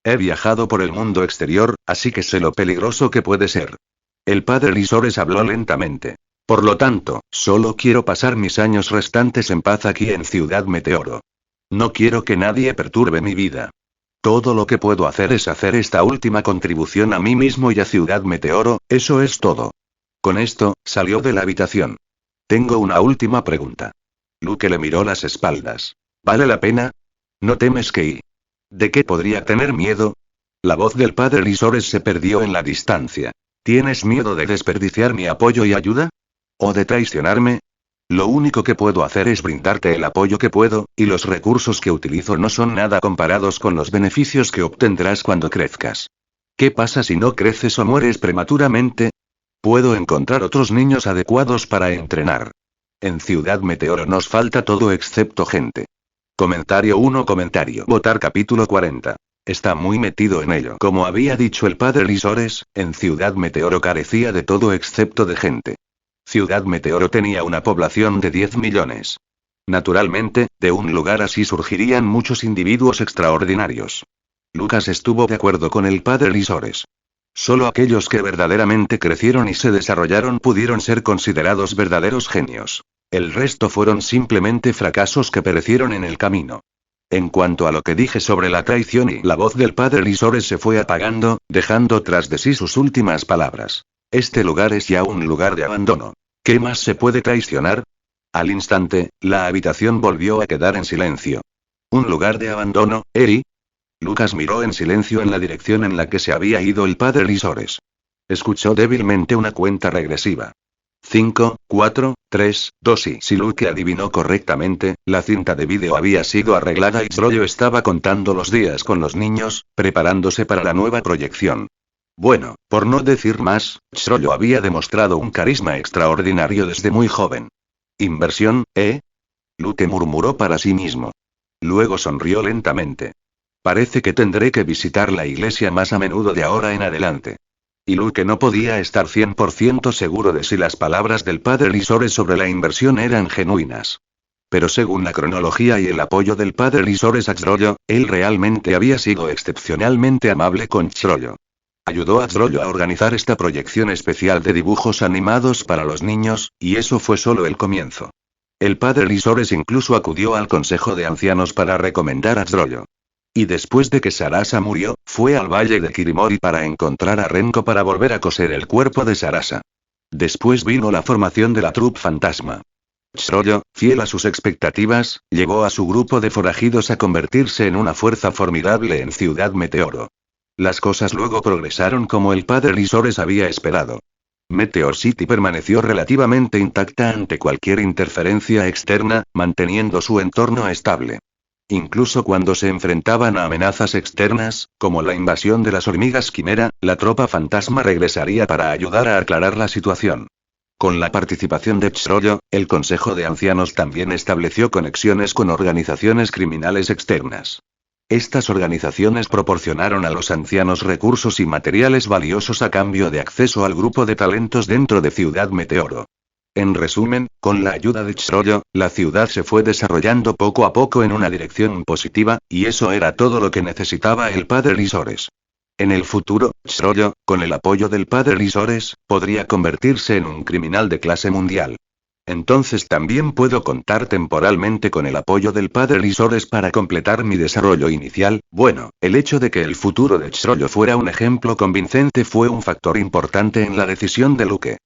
He viajado por el mundo exterior, así que sé lo peligroso que puede ser. El padre Lisores habló lentamente. Por lo tanto, solo quiero pasar mis años restantes en paz aquí en Ciudad Meteoro. No quiero que nadie perturbe mi vida. Todo lo que puedo hacer es hacer esta última contribución a mí mismo y a Ciudad Meteoro, eso es todo. Con esto, salió de la habitación. Tengo una última pregunta. Luke le miró las espaldas. ¿Vale la pena? ¿No temes que ¿De qué podría tener miedo? La voz del padre Lisores se perdió en la distancia. ¿Tienes miedo de desperdiciar mi apoyo y ayuda? ¿O de traicionarme? Lo único que puedo hacer es brindarte el apoyo que puedo, y los recursos que utilizo no son nada comparados con los beneficios que obtendrás cuando crezcas. ¿Qué pasa si no creces o mueres prematuramente? Puedo encontrar otros niños adecuados para entrenar. En Ciudad Meteoro nos falta todo excepto gente. Comentario 1. Votar capítulo 40. Está muy metido en ello. Como había dicho el padre Lisores, en Ciudad Meteoro carecía de todo excepto de gente. Ciudad Meteoro tenía una población de 10 millones. Naturalmente, de un lugar así surgirían muchos individuos extraordinarios. Lucas estuvo de acuerdo con el padre Lisores. Solo aquellos que verdaderamente crecieron y se desarrollaron pudieron ser considerados verdaderos genios. El resto fueron simplemente fracasos que perecieron en el camino. En cuanto a lo que dije sobre la traición y la voz del padre Lisores se fue apagando, dejando tras de sí sus últimas palabras. Este lugar es ya un lugar de abandono. ¿Qué más se puede traicionar? Al instante, la habitación volvió a quedar en silencio. ¿Un lugar de abandono, Eri? Lucas miró en silencio en la dirección en la que se había ido el padre Lisores. Escuchó débilmente una cuenta regresiva. 5, 4, 3, 2 y si Luke adivinó correctamente, la cinta de vídeo había sido arreglada y Chrollo estaba contando los días con los niños, preparándose para la nueva proyección. Bueno, por no decir más, Chrollo había demostrado un carisma extraordinario desde muy joven. ¿Inversión, Luke murmuró para sí mismo. Luego sonrió lentamente. Parece que tendré que visitar la iglesia más a menudo de ahora en adelante. Y Luke no podía estar 100% seguro de si las palabras del padre Lisores sobre la inversión eran genuinas. Pero según la cronología y el apoyo del padre Lisores a Chrollo, él realmente había sido excepcionalmente amable con Chrollo. Ayudó a Chrollo a organizar esta proyección especial de dibujos animados para los niños, y eso fue solo el comienzo. El padre Lisores incluso acudió al consejo de ancianos para recomendar a Chrollo. Y después de que Sarasa murió, fue al valle de Kirimori para encontrar a Renko para volver a coser el cuerpo de Sarasa. Después vino la formación de la Troupe Fantasma. Chrollo, fiel a sus expectativas, llevó a su grupo de forajidos a convertirse en una fuerza formidable en Ciudad Meteoro. Las cosas luego progresaron como el padre Lisores había esperado. Meteor City permaneció relativamente intacta ante cualquier interferencia externa, manteniendo su entorno estable. Incluso cuando se enfrentaban a amenazas externas, como la invasión de las hormigas quimera, la tropa fantasma regresaría para ayudar a aclarar la situación. Con la participación de Chrollo, el Consejo de Ancianos también estableció conexiones con organizaciones criminales externas. Estas organizaciones proporcionaron a los ancianos recursos y materiales valiosos a cambio de acceso al grupo de talentos dentro de Ciudad Meteoro. En resumen, con la ayuda de Chrollo, la ciudad se fue desarrollando poco a poco en una dirección positiva, y eso era todo lo que necesitaba el padre Lisores. En el futuro, Chrollo, con el apoyo del padre Lisores, podría convertirse en un criminal de clase mundial. Entonces también puedo contar temporalmente con el apoyo del padre Lisores para completar mi desarrollo inicial. Bueno, el hecho de que el futuro de Chrollo fuera un ejemplo convincente fue un factor importante en la decisión de Luke.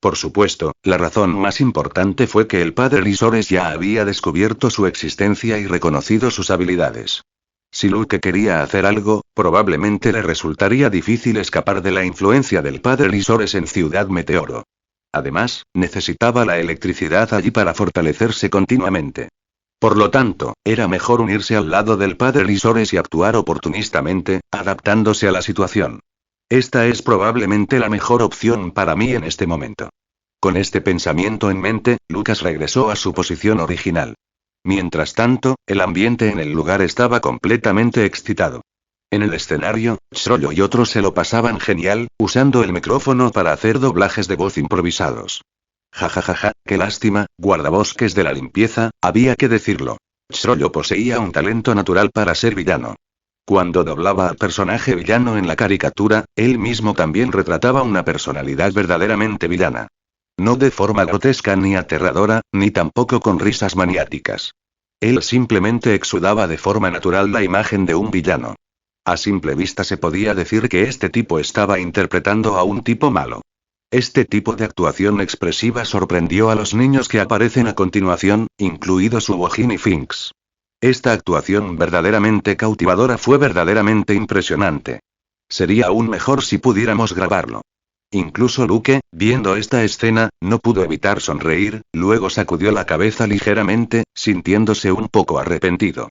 Por supuesto, la razón más importante fue que el padre Lisores ya había descubierto su existencia y reconocido sus habilidades. Si Luke quería hacer algo, probablemente le resultaría difícil escapar de la influencia del padre Lisores en Ciudad Meteoro. Además, necesitaba la electricidad allí para fortalecerse continuamente. Por lo tanto, era mejor unirse al lado del padre Lisores y actuar oportunistamente, adaptándose a la situación. Esta es probablemente la mejor opción para mí en este momento. Con este pensamiento en mente, Lucas regresó a su posición original. Mientras tanto, el ambiente en el lugar estaba completamente excitado. En el escenario, Chrollo y otros se lo pasaban genial, usando el micrófono para hacer doblajes de voz improvisados. Jajajaja, qué lástima, guardabosques de la limpieza, había que decirlo. Chrollo poseía un talento natural para ser villano. Cuando doblaba al personaje villano en la caricatura, él mismo también retrataba una personalidad verdaderamente villana. No de forma grotesca ni aterradora, ni tampoco con risas maniáticas. Él simplemente exudaba de forma natural la imagen de un villano. A simple vista se podía decir que este tipo estaba interpretando a un tipo malo. Este tipo de actuación expresiva sorprendió a los niños que aparecen a continuación, incluidos Uojin y Finks. Esta actuación verdaderamente cautivadora fue verdaderamente impresionante. Sería aún mejor si pudiéramos grabarlo. Incluso Luke, viendo esta escena, no pudo evitar sonreír, luego sacudió la cabeza ligeramente, sintiéndose un poco arrepentido.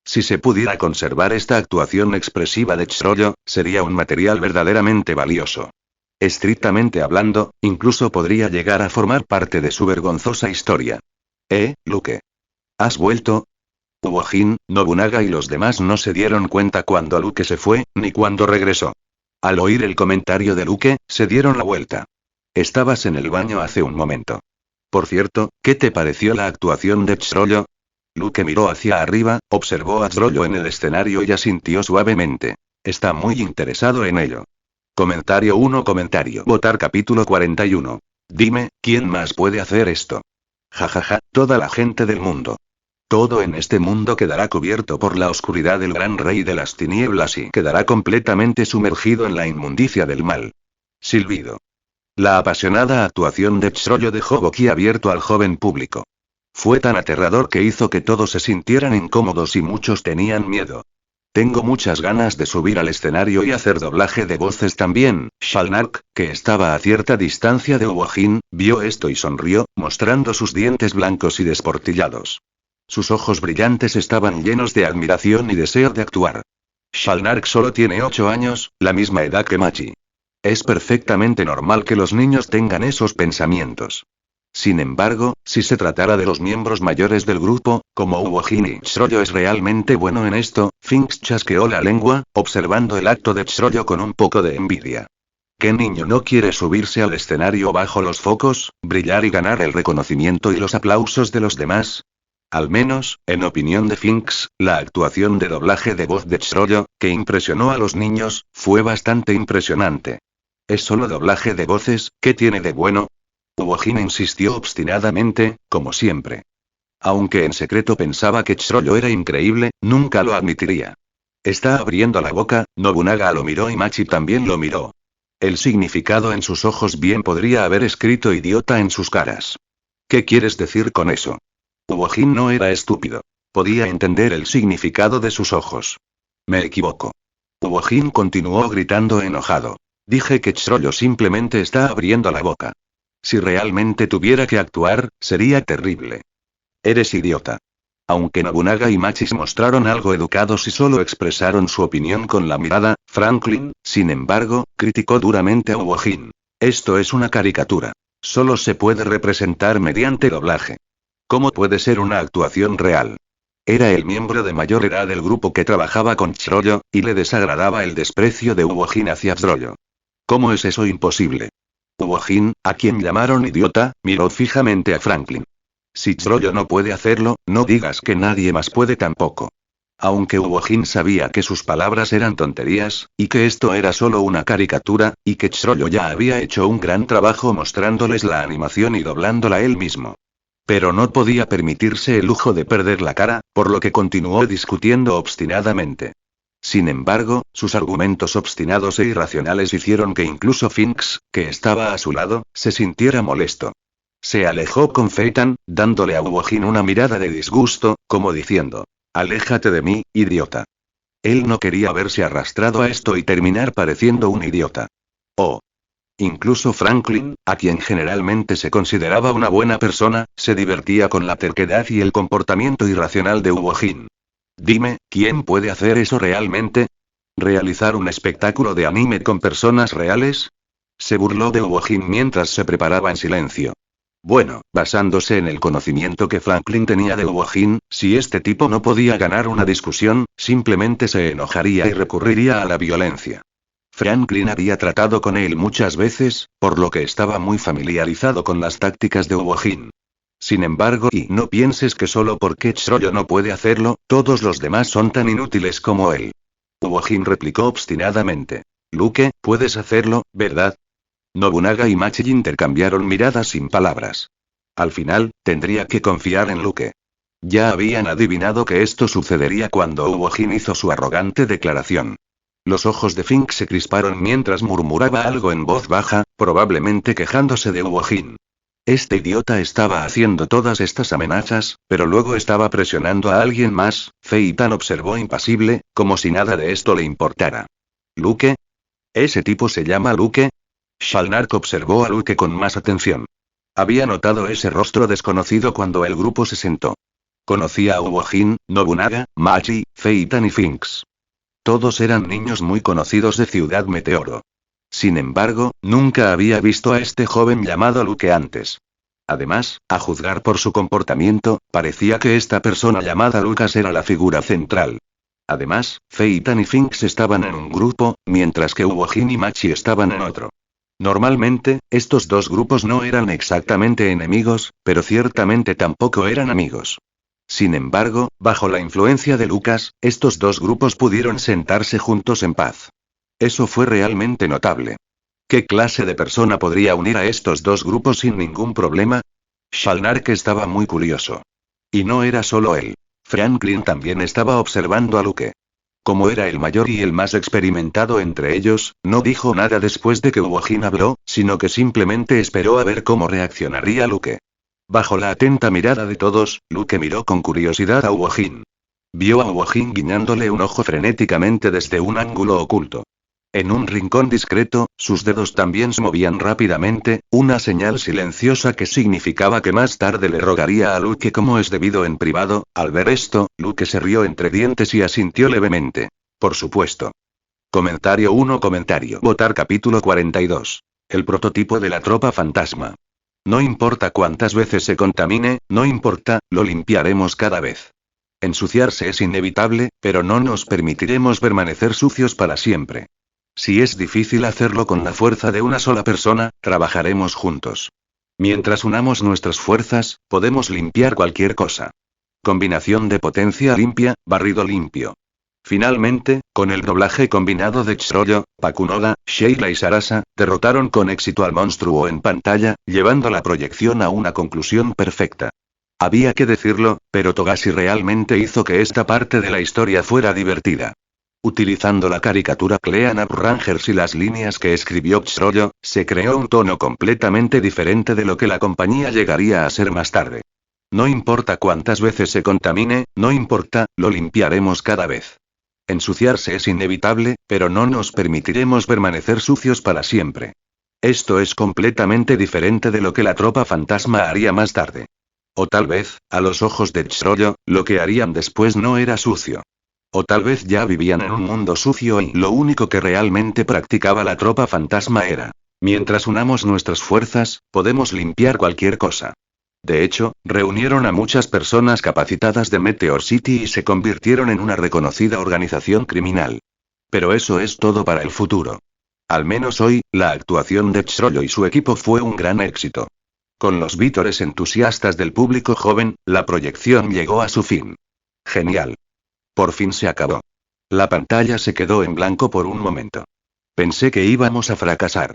Si se pudiera conservar esta actuación expresiva de Chrollo, sería un material verdaderamente valioso. Estrictamente hablando, incluso podría llegar a formar parte de su vergonzosa historia. Luke. ¿Has vuelto? Uojin, Nobunaga y los demás no se dieron cuenta cuando Luke se fue, ni cuando regresó. Al oír el comentario de Luke, se dieron la vuelta. Estabas en el baño hace un momento. Por cierto, ¿qué te pareció la actuación de Chrollo? Luke miró hacia arriba, observó a Chrollo en el escenario y asintió suavemente. Está muy interesado en ello. Comentario 1. Votar capítulo 41. Dime, ¿quién más puede hacer esto? Jajaja, toda la gente del mundo. Todo en este mundo quedará cubierto por la oscuridad del gran rey de las tinieblas y quedará completamente sumergido en la inmundicia del mal. Silbido. La apasionada actuación de Chrollo dejó boquiabierto al joven público. Fue tan aterrador que hizo que todos se sintieran incómodos y muchos tenían miedo. Tengo muchas ganas de subir al escenario y hacer doblaje de voces también. Shalnark, que estaba a cierta distancia de Uojin, vio esto y sonrió, mostrando sus dientes blancos y desportillados. Sus ojos brillantes estaban llenos de admiración y deseo de actuar. Shalnark solo tiene 8 años, la misma edad que Machi. Es perfectamente normal que los niños tengan esos pensamientos. Sin embargo, si se tratara de los miembros mayores del grupo, como Uojin y Chrollo es realmente bueno en esto, Finks chasqueó la lengua, observando el acto de Chrollo con un poco de envidia. ¿Qué niño no quiere subirse al escenario bajo los focos, brillar y ganar el reconocimiento y los aplausos de los demás? Al menos, en opinión de Finks, la actuación de doblaje de voz de Chrollo, que impresionó a los niños, fue bastante impresionante. ¿Es solo doblaje de voces? ¿Qué tiene de bueno? Uojin insistió obstinadamente, como siempre. Aunque en secreto pensaba que Chrollo era increíble, nunca lo admitiría. Está abriendo la boca, Nobunaga lo miró y Machi también lo miró. El significado en sus ojos bien podría haber escrito idiota en sus caras. ¿Qué quieres decir con eso? Uojin no era estúpido. Podía entender el significado de sus ojos. Me equivoco. Uojin continuó gritando enojado. Dije que Chrollo simplemente está abriendo la boca. Si realmente tuviera que actuar, sería terrible. Eres idiota. Aunque Nobunaga y Machis mostraron algo educados y solo expresaron su opinión con la mirada, Franklin, sin embargo, criticó duramente a Uojin. Esto es una caricatura. Solo se puede representar mediante doblaje. ¿Cómo puede ser una actuación real? Era el miembro de mayor edad del grupo que trabajaba con Chrollo, y le desagradaba el desprecio de Uojin hacia Chrollo. ¿Cómo es eso imposible? Uojin, a quien llamaron idiota, miró fijamente a Franklin. Si Chrollo no puede hacerlo, no digas que nadie más puede tampoco. Aunque Uojin sabía que sus palabras eran tonterías, y que esto era solo una caricatura, y que Chrollo ya había hecho un gran trabajo mostrándoles la animación y doblándola él mismo. Pero no podía permitirse el lujo de perder la cara, por lo que continuó discutiendo obstinadamente. Sin embargo, sus argumentos obstinados e irracionales hicieron que incluso Finks, que estaba a su lado, se sintiera molesto. Se alejó con Phaeton, dándole a Wojin una mirada de disgusto, como diciendo: «Aléjate de mí, idiota». Él no quería verse arrastrado a esto y terminar pareciendo un idiota. Oh. Incluso Franklin, a quien generalmente se consideraba una buena persona, se divertía con la terquedad y el comportamiento irracional de Wojin. Dime, ¿quién puede hacer eso realmente? ¿Realizar un espectáculo de anime con personas reales? Se burló de Wojin mientras se preparaba en silencio. Bueno, basándose en el conocimiento que Franklin tenía de Wojin, si este tipo no podía ganar una discusión, simplemente se enojaría y recurriría a la violencia. Franklin había tratado con él muchas veces, por lo que estaba muy familiarizado con las tácticas de Wojin. Sin embargo, y no pienses que solo porque Tsuruya no puede hacerlo, todos los demás son tan inútiles como él. Wojin replicó obstinadamente. Luke, puedes hacerlo, ¿verdad? Nobunaga y Machi intercambiaron miradas sin palabras. Al final, tendría que confiar en Luke. Ya habían adivinado que esto sucedería cuando Wojin hizo su arrogante declaración. Los ojos de Fink se crisparon mientras murmuraba algo en voz baja, probablemente quejándose de Wojin. Este idiota estaba haciendo todas estas amenazas, pero luego estaba presionando a alguien más. Phaeton observó impasible, como si nada de esto le importara. ¿Luke? ¿Ese tipo se llama Luke? Shalnark observó a Luke con más atención. Había notado ese rostro desconocido cuando el grupo se sentó. Conocía a Wojin, Nobunaga, Machi, Phaeton y Finks. Todos eran niños muy conocidos de Ciudad Meteoro. Sin embargo, nunca había visto a este joven llamado Luke antes. Además, a juzgar por su comportamiento, parecía que esta persona llamada Lucas era la figura central. Además, Phaeton y Finks estaban en un grupo, mientras que Wojin y Machi estaban en otro. Normalmente, estos dos grupos no eran exactamente enemigos, pero ciertamente tampoco eran amigos. Sin embargo, bajo la influencia de Lucas, estos dos grupos pudieron sentarse juntos en paz. Eso fue realmente notable. ¿Qué clase de persona podría unir a estos dos grupos sin ningún problema? Shalnark estaba muy curioso. Y no era solo él. Franklin también estaba observando a Luke. Como era el mayor y el más experimentado entre ellos, no dijo nada después de que Wojin habló, sino que simplemente esperó a ver cómo reaccionaría Luke. Bajo la atenta mirada de todos, Luke miró con curiosidad a Wojin. Vio a Wojin guiñándole un ojo frenéticamente desde un ángulo oculto. En un rincón discreto, sus dedos también se movían rápidamente, una señal silenciosa que significaba que más tarde le rogaría a Luke como es debido en privado. Al ver esto, Luke se rió entre dientes y asintió levemente. Por supuesto. Comentario 1. Votar capítulo 42. El prototipo de la tropa fantasma. No importa cuántas veces se contamine, no importa, lo limpiaremos cada vez. Ensuciarse es inevitable, pero no nos permitiremos permanecer sucios para siempre. Si es difícil hacerlo con la fuerza de una sola persona, trabajaremos juntos. Mientras unamos nuestras fuerzas, podemos limpiar cualquier cosa. Combinación de potencia limpia, barrido limpio. Finalmente, con el doblaje combinado de Tsuruya, Pakunoda, Sheila y Sarasa, derrotaron con éxito al monstruo en pantalla, llevando la proyección a una conclusión perfecta. Había que decirlo, pero Togashi realmente hizo que esta parte de la historia fuera divertida. Utilizando la caricatura Clean Up Rangers y las líneas que escribió Tsuruya, se creó un tono completamente diferente de lo que la compañía llegaría a ser más tarde. No importa cuántas veces se contamine, no importa, lo limpiaremos cada vez. Ensuciarse es inevitable, pero no nos permitiremos permanecer sucios para siempre. Esto es completamente diferente de lo que la tropa fantasma haría más tarde. O tal vez, a los ojos de Tsuruya, lo que harían después no era sucio. O tal vez ya vivían en un mundo sucio y lo único que realmente practicaba la tropa fantasma era: mientras unamos nuestras fuerzas, podemos limpiar cualquier cosa. De hecho, reunieron a muchas personas capacitadas de Meteor City y se convirtieron en una reconocida organización criminal. Pero eso es todo para el futuro. Al menos hoy, la actuación de Tsuruya y su equipo fue un gran éxito. Con los vítores entusiastas del público joven, la proyección llegó a su fin. Genial. Por fin se acabó. La pantalla se quedó en blanco por un momento. Pensé que íbamos a fracasar.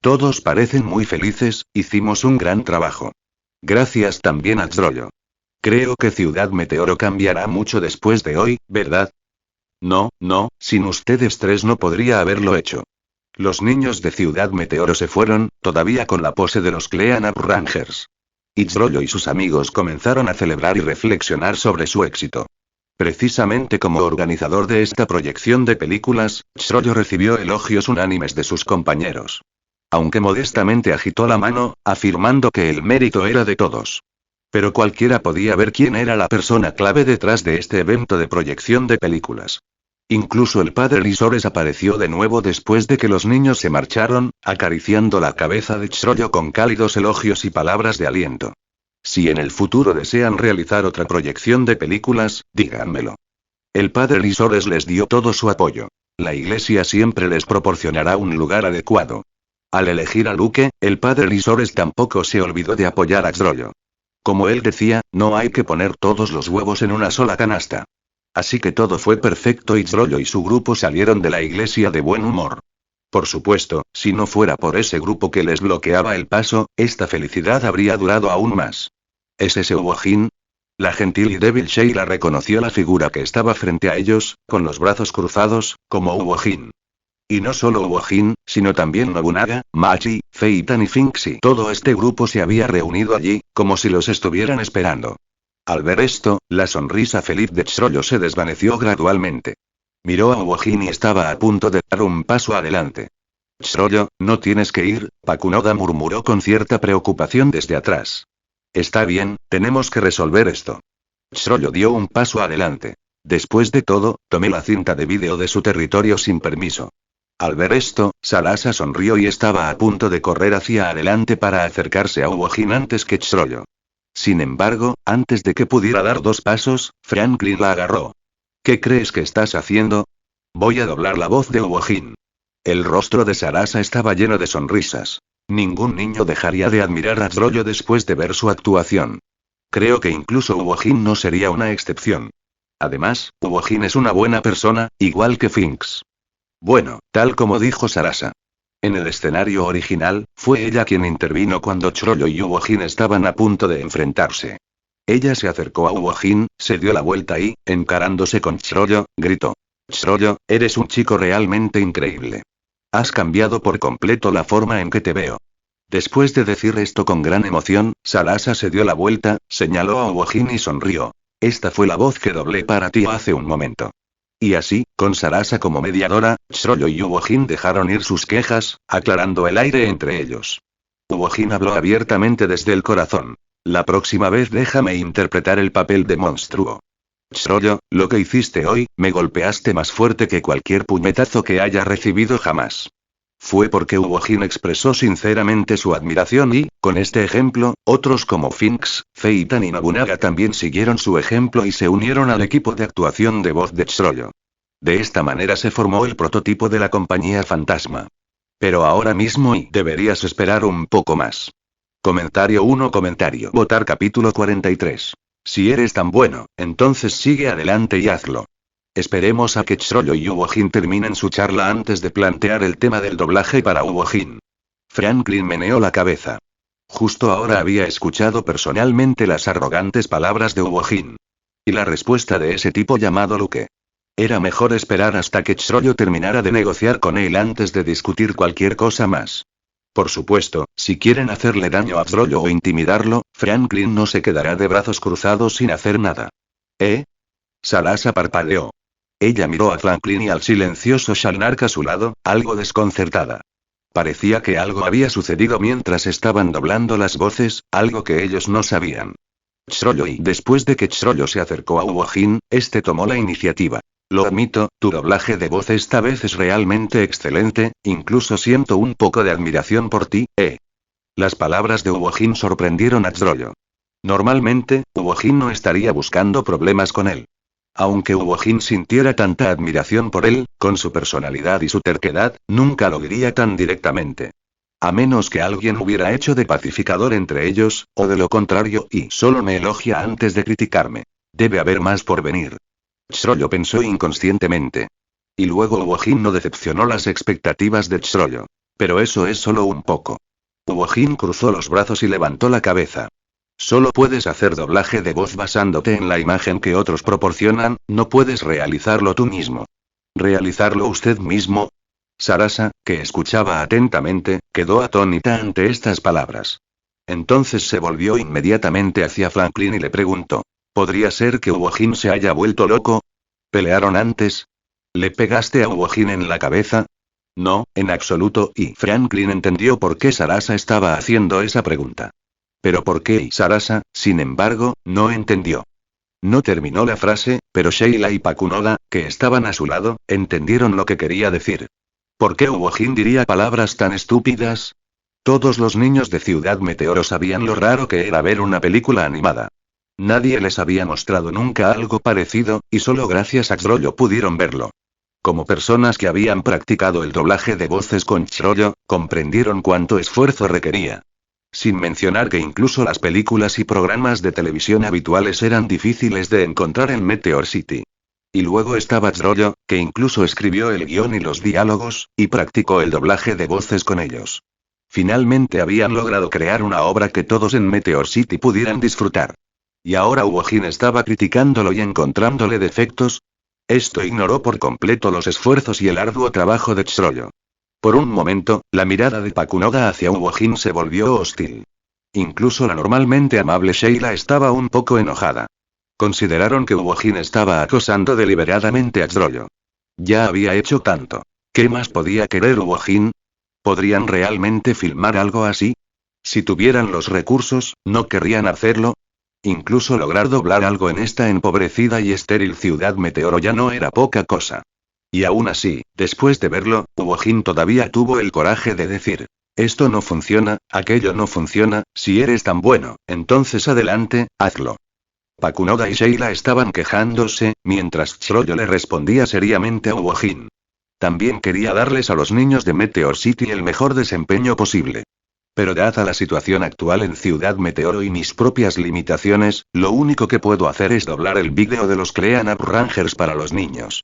Todos parecen muy felices, hicimos un gran trabajo. Gracias también a Tzrollo. Creo que Ciudad Meteoro cambiará mucho después de hoy, ¿verdad? No, no, sin ustedes tres no podría haberlo hecho. Los niños de Ciudad Meteoro se fueron, todavía con la pose de los Cleanup Rangers. Y Tzrollo y sus amigos comenzaron a celebrar y reflexionar sobre su éxito. Precisamente como organizador de esta proyección de películas, Tzrollo recibió elogios unánimes de sus compañeros. Aunque modestamente agitó la mano, afirmando que el mérito era de todos. Pero cualquiera podía ver quién era la persona clave detrás de este evento de proyección de películas. Incluso el padre Lisores apareció de nuevo después de que los niños se marcharon, acariciando la cabeza de Tzrollo con cálidos elogios y palabras de aliento. Si en el futuro desean realizar otra proyección de películas, díganmelo. El padre Lisores les dio todo su apoyo. La iglesia siempre les proporcionará un lugar adecuado. Al elegir a Luke, el padre Lisores tampoco se olvidó de apoyar a Tzrollo. Como él decía, no hay que poner todos los huevos en una sola canasta. Así que todo fue perfecto y Tzrollo y su grupo salieron de la iglesia de buen humor. Por supuesto, si no fuera por ese grupo que les bloqueaba el paso, esta felicidad habría durado aún más. ¿Es ese Uojin? La gentil y débil Sheila reconoció la figura que estaba frente a ellos, con los brazos cruzados, como Uojin. Y no solo Uojin, sino también Nobunaga, Machi, Feitan y Finksi. Todo este grupo se había reunido allí, como si los estuvieran esperando. Al ver esto, la sonrisa feliz de Tzrollo se desvaneció gradualmente. Miró a Uojin y estaba a punto de dar un paso adelante. Tzrollo, no tienes que ir, Pakunoda murmuró con cierta preocupación desde atrás. Está bien, tenemos que resolver esto. Tzrollo dio un paso adelante. Después de todo, tomé la cinta de vídeo de su territorio sin permiso. Al ver esto, Sarasa sonrió y estaba a punto de correr hacia adelante para acercarse a Uojin antes que Tzrollo. Sin embargo, antes de que pudiera dar 2 pasos, Franklin la agarró. ¿Qué crees que estás haciendo? Voy a doblar la voz de Uojin. El rostro de Sarasa estaba lleno de sonrisas. Ningún niño dejaría de admirar a Tzrollo después de ver su actuación. Creo que incluso Uojin no sería una excepción. Además, Uojin es una buena persona, igual que Finks. Bueno, tal como dijo Sarasa. En el escenario original, fue ella quien intervino cuando Tzrollo y Uojin estaban a punto de enfrentarse. Ella se acercó a Uojin, se dio la vuelta y, encarándose con Tzrollo, gritó. Tzrollo, eres un chico realmente increíble. Has cambiado por completo la forma en que te veo. Después de decir esto con gran emoción, Sarasa se dio la vuelta, señaló a Uojin y sonrió. Esta fue la voz que doblé para ti hace un momento. Y así, con Sarasa como mediadora, Tzrollo y Uojin dejaron ir sus quejas, aclarando el aire entre ellos. Uojin habló abiertamente desde el corazón. La próxima vez déjame interpretar el papel de monstruo. Tzrollo, lo que hiciste hoy, me golpeaste más fuerte que cualquier puñetazo que haya recibido jamás. Fue porque Uojin expresó sinceramente su admiración y, con este ejemplo, otros como Finks, Feitan y Nobunaga también siguieron su ejemplo y se unieron al equipo de actuación de voz de Tzrollo. De esta manera se formó el prototipo de la compañía fantasma. Pero ahora mismo deberías esperar un poco más. Comentario 1. Votar capítulo 43. Si eres tan bueno, entonces sigue adelante y hazlo. Esperemos a que Tzrollo y Uojin terminen su charla antes de plantear el tema del doblaje para Uojin. Franklin meneó la cabeza. Justo ahora había escuchado personalmente las arrogantes palabras de Uojin. Y la respuesta de ese tipo llamado Luke. Era mejor esperar hasta que Tzrollo terminara de negociar con él antes de discutir cualquier cosa más. Por supuesto, si quieren hacerle daño a Tzrollo o intimidarlo, Franklin no se quedará de brazos cruzados sin hacer nada. ¿Eh? Sarasa parpadeó. Ella miró a Franklin y al silencioso Shalnark a su lado, algo desconcertada. Parecía que algo había sucedido mientras estaban doblando las voces, algo que ellos no sabían. Tzrollo y después de que Tzrollo se acercó a Uojin, este tomó la iniciativa. Lo admito, tu doblaje de voz esta vez es realmente excelente, incluso siento un poco de admiración por ti, Las palabras de Uojin sorprendieron a Tzrollo. Normalmente, Uojin no estaría buscando problemas con él. Aunque Uojin sintiera tanta admiración por él, con su personalidad y su terquedad, nunca lo diría tan directamente. A menos que alguien hubiera hecho de pacificador entre ellos, o de lo contrario, y solo me elogia antes de criticarme. Debe haber más por venir. Tzrollo pensó inconscientemente. Y luego Uojin no decepcionó las expectativas de Tzrollo. Pero eso es solo un poco. Uojin cruzó los brazos y levantó la cabeza. Solo puedes hacer doblaje de voz basándote en la imagen que otros proporcionan, no puedes realizarlo tú mismo. ¿Realizarlo usted mismo? Sarasa, que escuchaba atentamente, quedó atónita ante estas palabras. Entonces se volvió inmediatamente hacia Franklin y le preguntó. ¿Podría ser que Uojin se haya vuelto loco? ¿Pelearon antes? ¿Le pegaste a Uojin en la cabeza? No, en absoluto, y Franklin entendió por qué Sarasa estaba haciendo esa pregunta. ¿Pero por qué? Y Sarasa, sin embargo, no entendió. No terminó la frase, pero Sheila y Pakunoda, que estaban a su lado, entendieron lo que quería decir. ¿Por qué Uojin diría palabras tan estúpidas? Todos los niños de Ciudad Meteoro sabían lo raro que era ver una película animada. Nadie les había mostrado nunca algo parecido, y solo gracias a Chrollo pudieron verlo. Como personas que habían practicado el doblaje de voces con Chrollo, comprendieron cuánto esfuerzo requería. Sin mencionar que incluso las películas y programas de televisión habituales eran difíciles de encontrar en Meteor City. Y luego estaba Chrollo, que incluso escribió el guión y los diálogos, y practicó el doblaje de voces con ellos. Finalmente habían logrado crear una obra que todos en Meteor City pudieran disfrutar. ¿Y ahora Uojin estaba criticándolo y encontrándole defectos? Esto ignoró por completo los esfuerzos y el arduo trabajo de Chrollo. Por un momento, la mirada de Pakunoda hacia Uojin se volvió hostil. Incluso la normalmente amable Sheila estaba un poco enojada. Consideraron que Uojin estaba acosando deliberadamente a Chrollo. Ya había hecho tanto. ¿Qué más podía querer Uojin? ¿Podrían realmente filmar algo así? Si tuvieran los recursos, ¿no querrían hacerlo? Incluso lograr doblar algo en esta empobrecida y estéril Ciudad Meteoro ya no era poca cosa. Y aún así, después de verlo, Uojin todavía tuvo el coraje de decir: esto no funciona, aquello no funciona, si eres tan bueno, entonces adelante, hazlo. Pakunoda y Sheila estaban quejándose, mientras Chrollo le respondía seriamente a Uojin. También quería darles a los niños de Meteor City el mejor desempeño posible. Pero dada la situación actual en Ciudad Meteoro y mis propias limitaciones, lo único que puedo hacer es doblar el vídeo de los Clean Up Rangers para los niños.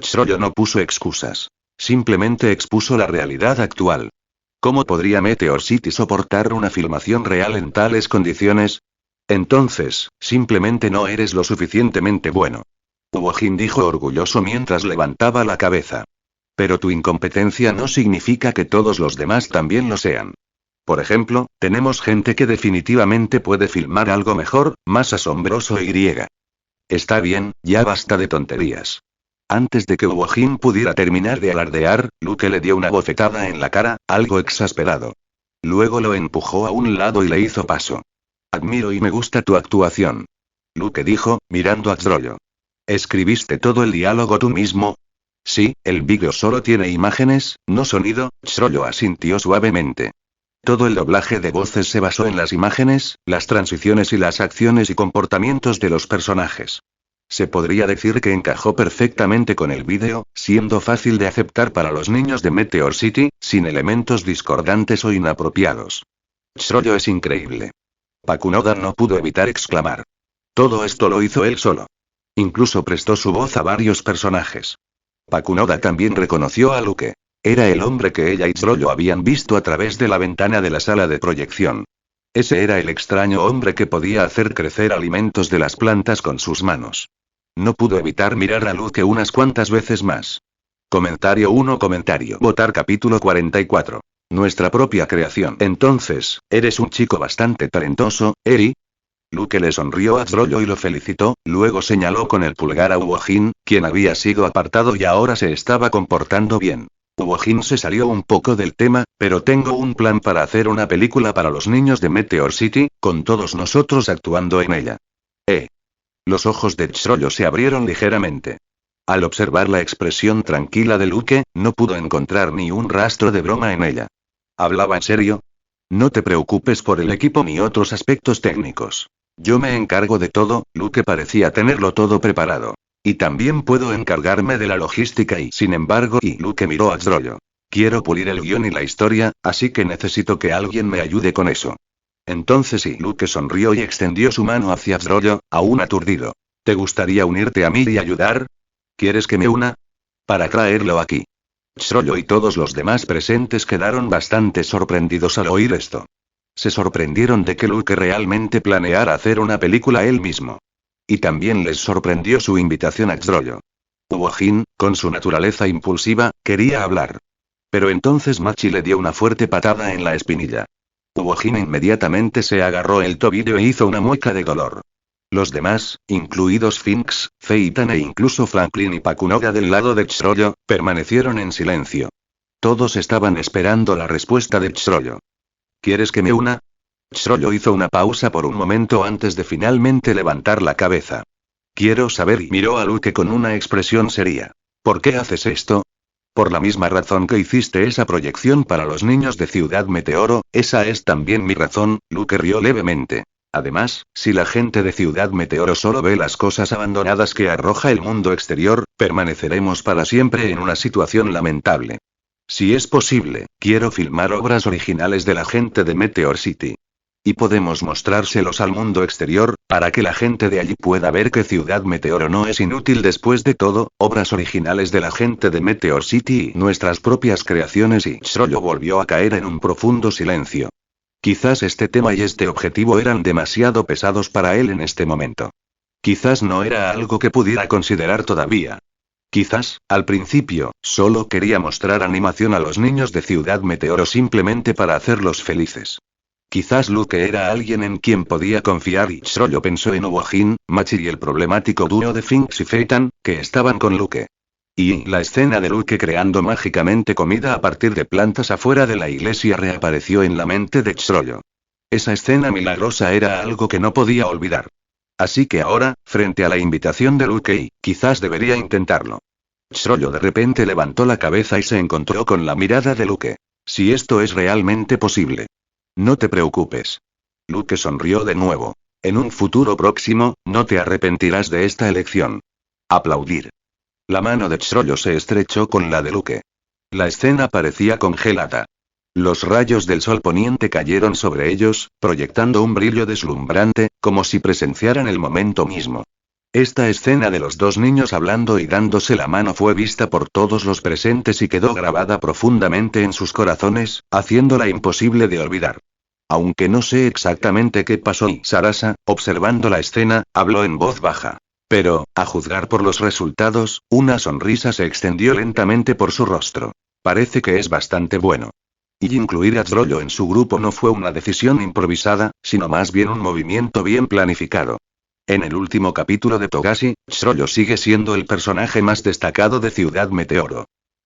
Chrollo no puso excusas. Simplemente expuso la realidad actual. ¿Cómo podría Meteor City soportar una filmación real en tales condiciones? Entonces, simplemente no eres lo suficientemente bueno. Uojin dijo orgulloso mientras levantaba la cabeza. Pero tu incompetencia no significa que todos los demás también lo sean. Por ejemplo, tenemos gente que definitivamente puede filmar algo mejor, más asombroso y. Está bien, ya basta de tonterías. Antes de que Uojin pudiera terminar de alardear, Luke le dio una bofetada en la cara, algo exasperado. Luego lo empujó a un lado y le hizo paso. Admiro y me gusta tu actuación. Luke dijo, mirando a Chrollo. ¿Escribiste todo el diálogo tú mismo? Sí, el vídeo solo tiene imágenes, no sonido, Chrollo asintió suavemente. Todo el doblaje de voces se basó en las imágenes, las transiciones y las acciones y comportamientos de los personajes. Se podría decir que encajó perfectamente con el vídeo, siendo fácil de aceptar para los niños de Meteor City, sin elementos discordantes o inapropiados. Chrollo es increíble. Pakunoda no pudo evitar exclamar. Todo esto lo hizo él solo. Incluso prestó su voz a varios personajes. Pakunoda también reconoció a Luke. Era el hombre que ella y Chrollo habían visto a través de la ventana de la sala de proyección. Ese era el extraño hombre que podía hacer crecer alimentos de las plantas con sus manos. No pudo evitar mirar a Luke unas cuantas veces más. Comentario 1. Votar capítulo 44. Nuestra propia creación. Entonces, eres un chico bastante talentoso, Eri. Luke le sonrió a Chrollo y lo felicitó, luego señaló con el pulgar a Uojin, quien había sido apartado y ahora se estaba comportando bien. Uojin se salió un poco del tema, pero tengo un plan para hacer una película para los niños de Meteor City, con todos nosotros actuando en ella. Los ojos de Chrollo se abrieron ligeramente. Al observar la expresión tranquila de Luke, no pudo encontrar ni un rastro de broma en ella. ¿Hablaba en serio? No te preocupes por el equipo ni otros aspectos técnicos. Yo me encargo de todo. Luke parecía tenerlo todo preparado. Y también puedo encargarme de la logística y, sin embargo, Luke miró a Chrollo. Quiero pulir el guión y la historia, así que necesito que alguien me ayude con eso. Entonces Luke sonrió y extendió su mano hacia Chrollo, aún aturdido. ¿Te gustaría unirte a mí y ayudar? ¿Quieres que me una? Para traerlo aquí. Chrollo y todos los demás presentes quedaron bastante sorprendidos al oír esto. Se sorprendieron de que Luke realmente planeara hacer una película él mismo. Y también les sorprendió su invitación a Xrollo. Uojin, con su naturaleza impulsiva, quería hablar. Pero entonces Machi le dio una fuerte patada en la espinilla. Uojin inmediatamente se agarró el tobillo e hizo una mueca de dolor. Los demás, incluidos Finks, Feitan e incluso Franklin y Pakunoga del lado de Xrollo, permanecieron en silencio. Todos estaban esperando la respuesta de Xrollo. ¿Quieres que me una? Xrollo hizo una pausa por un momento antes de finalmente levantar la cabeza. Quiero saber, y miró a Luke con una expresión seria. ¿Por qué haces esto? Por la misma razón que hiciste esa proyección para los niños de Ciudad Meteoro, esa es también mi razón. Luke rió levemente. Además, si la gente de Ciudad Meteoro solo ve las cosas abandonadas que arroja el mundo exterior, permaneceremos para siempre en una situación lamentable. Si es posible, quiero filmar obras originales de la gente de Meteor City. Y podemos mostrárselos al mundo exterior, para que la gente de allí pueda ver que Ciudad Meteoro no es inútil después de todo, obras originales de la gente de Meteor City y nuestras propias creaciones. Y Xrollo volvió a caer en un profundo silencio. Quizás este tema y este objetivo eran demasiado pesados para él en este momento. Quizás no era algo que pudiera considerar todavía. Quizás, al principio, solo quería mostrar animación a los niños de Ciudad Meteoro simplemente para hacerlos felices. Quizás Luke era alguien en quien podía confiar y Xrollo pensó en Uojin, Machi y el problemático dúo de Finks y Feitan, que estaban con Luke. Y la escena de Luke creando mágicamente comida a partir de plantas afuera de la iglesia reapareció en la mente de Xrollo. Esa escena milagrosa era algo que no podía olvidar. Así que ahora, frente a la invitación de Luke, quizás debería intentarlo. Xrollo de repente levantó la cabeza y se encontró con la mirada de Luke. Si esto es realmente posible. No te preocupes. Luke sonrió de nuevo. En un futuro próximo, no te arrepentirás de esta elección. Aplaudir. La mano de Xrollo se estrechó con la de Luke. La escena parecía congelada. Los rayos del sol poniente cayeron sobre ellos, proyectando un brillo deslumbrante, como si presenciaran el momento mismo. Esta escena de los dos niños hablando y dándose la mano fue vista por todos los presentes y quedó grabada profundamente en sus corazones, haciéndola imposible de olvidar. Aunque no sé exactamente qué pasó y Sarasa, observando la escena, habló en voz baja. Pero, a juzgar por los resultados, una sonrisa se extendió lentamente por su rostro. Parece que es bastante bueno. Y incluir a Xrollo en su grupo no fue una decisión improvisada, sino más bien un movimiento bien planificado. En el último capítulo de Togashi, Xrollo sigue siendo el personaje más destacado de Ciudad Meteoro.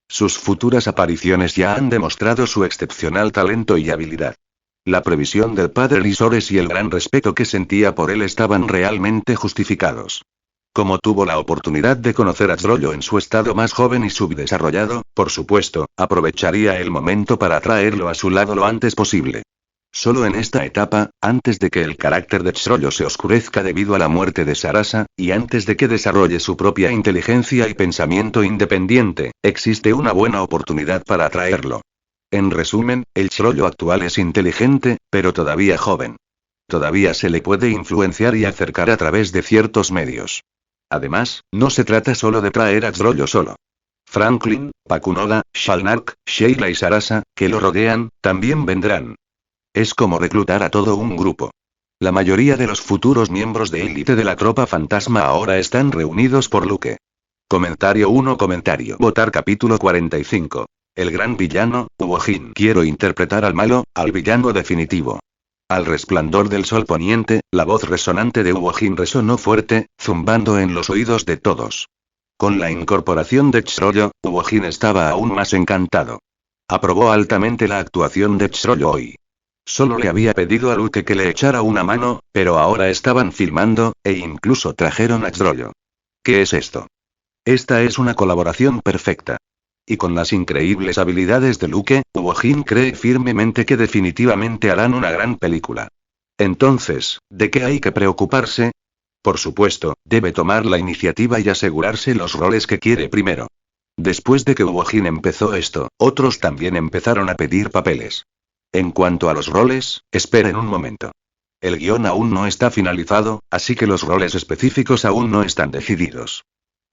Sus futuras apariciones ya han demostrado su excepcional talento y habilidad. La previsión del padre Lisores y el gran respeto que sentía por él estaban realmente justificados. Como tuvo la oportunidad de conocer a Xrollo en su estado más joven y subdesarrollado, por supuesto, aprovecharía el momento para traerlo a su lado lo antes posible. Solo en esta etapa, antes de que el carácter de Xrollo se oscurezca debido a la muerte de Sarasa, y antes de que desarrolle su propia inteligencia y pensamiento independiente, existe una buena oportunidad para atraerlo. En resumen, el Xrollo actual es inteligente, pero todavía joven. Todavía se le puede influenciar y acercar a través de ciertos medios. Además, no se trata solo de traer a Xrollo solo. Franklin, Pakunoda, Shalnark, Sheila y Sarasa, que lo rodean, también vendrán. Es como reclutar a todo un grupo. La mayoría de los futuros miembros de élite de la tropa fantasma ahora están reunidos por Luke. Comentario 1. Votar capítulo 45. El gran villano, Uojin. Quiero interpretar al malo, al villano definitivo. Al resplandor del sol poniente, la voz resonante de Uojin resonó fuerte, zumbando en los oídos de todos. Con la incorporación de Xrollo, Uojin estaba aún más encantado. Aprobó altamente la actuación de Xrollo hoy. Solo le había pedido a Luke que le echara una mano, pero ahora estaban filmando, e incluso trajeron a Xrollo. ¿Qué es esto? Esta es una colaboración perfecta. Y con las increíbles habilidades de Luke, Uojin cree firmemente que definitivamente harán una gran película. Entonces, ¿de qué hay que preocuparse? Por supuesto, debe tomar la iniciativa y asegurarse los roles que quiere primero. Después de que Uojin empezó esto, otros también empezaron a pedir papeles. En cuanto a los roles, esperen un momento. El guión aún no está finalizado, así que los roles específicos aún no están decididos.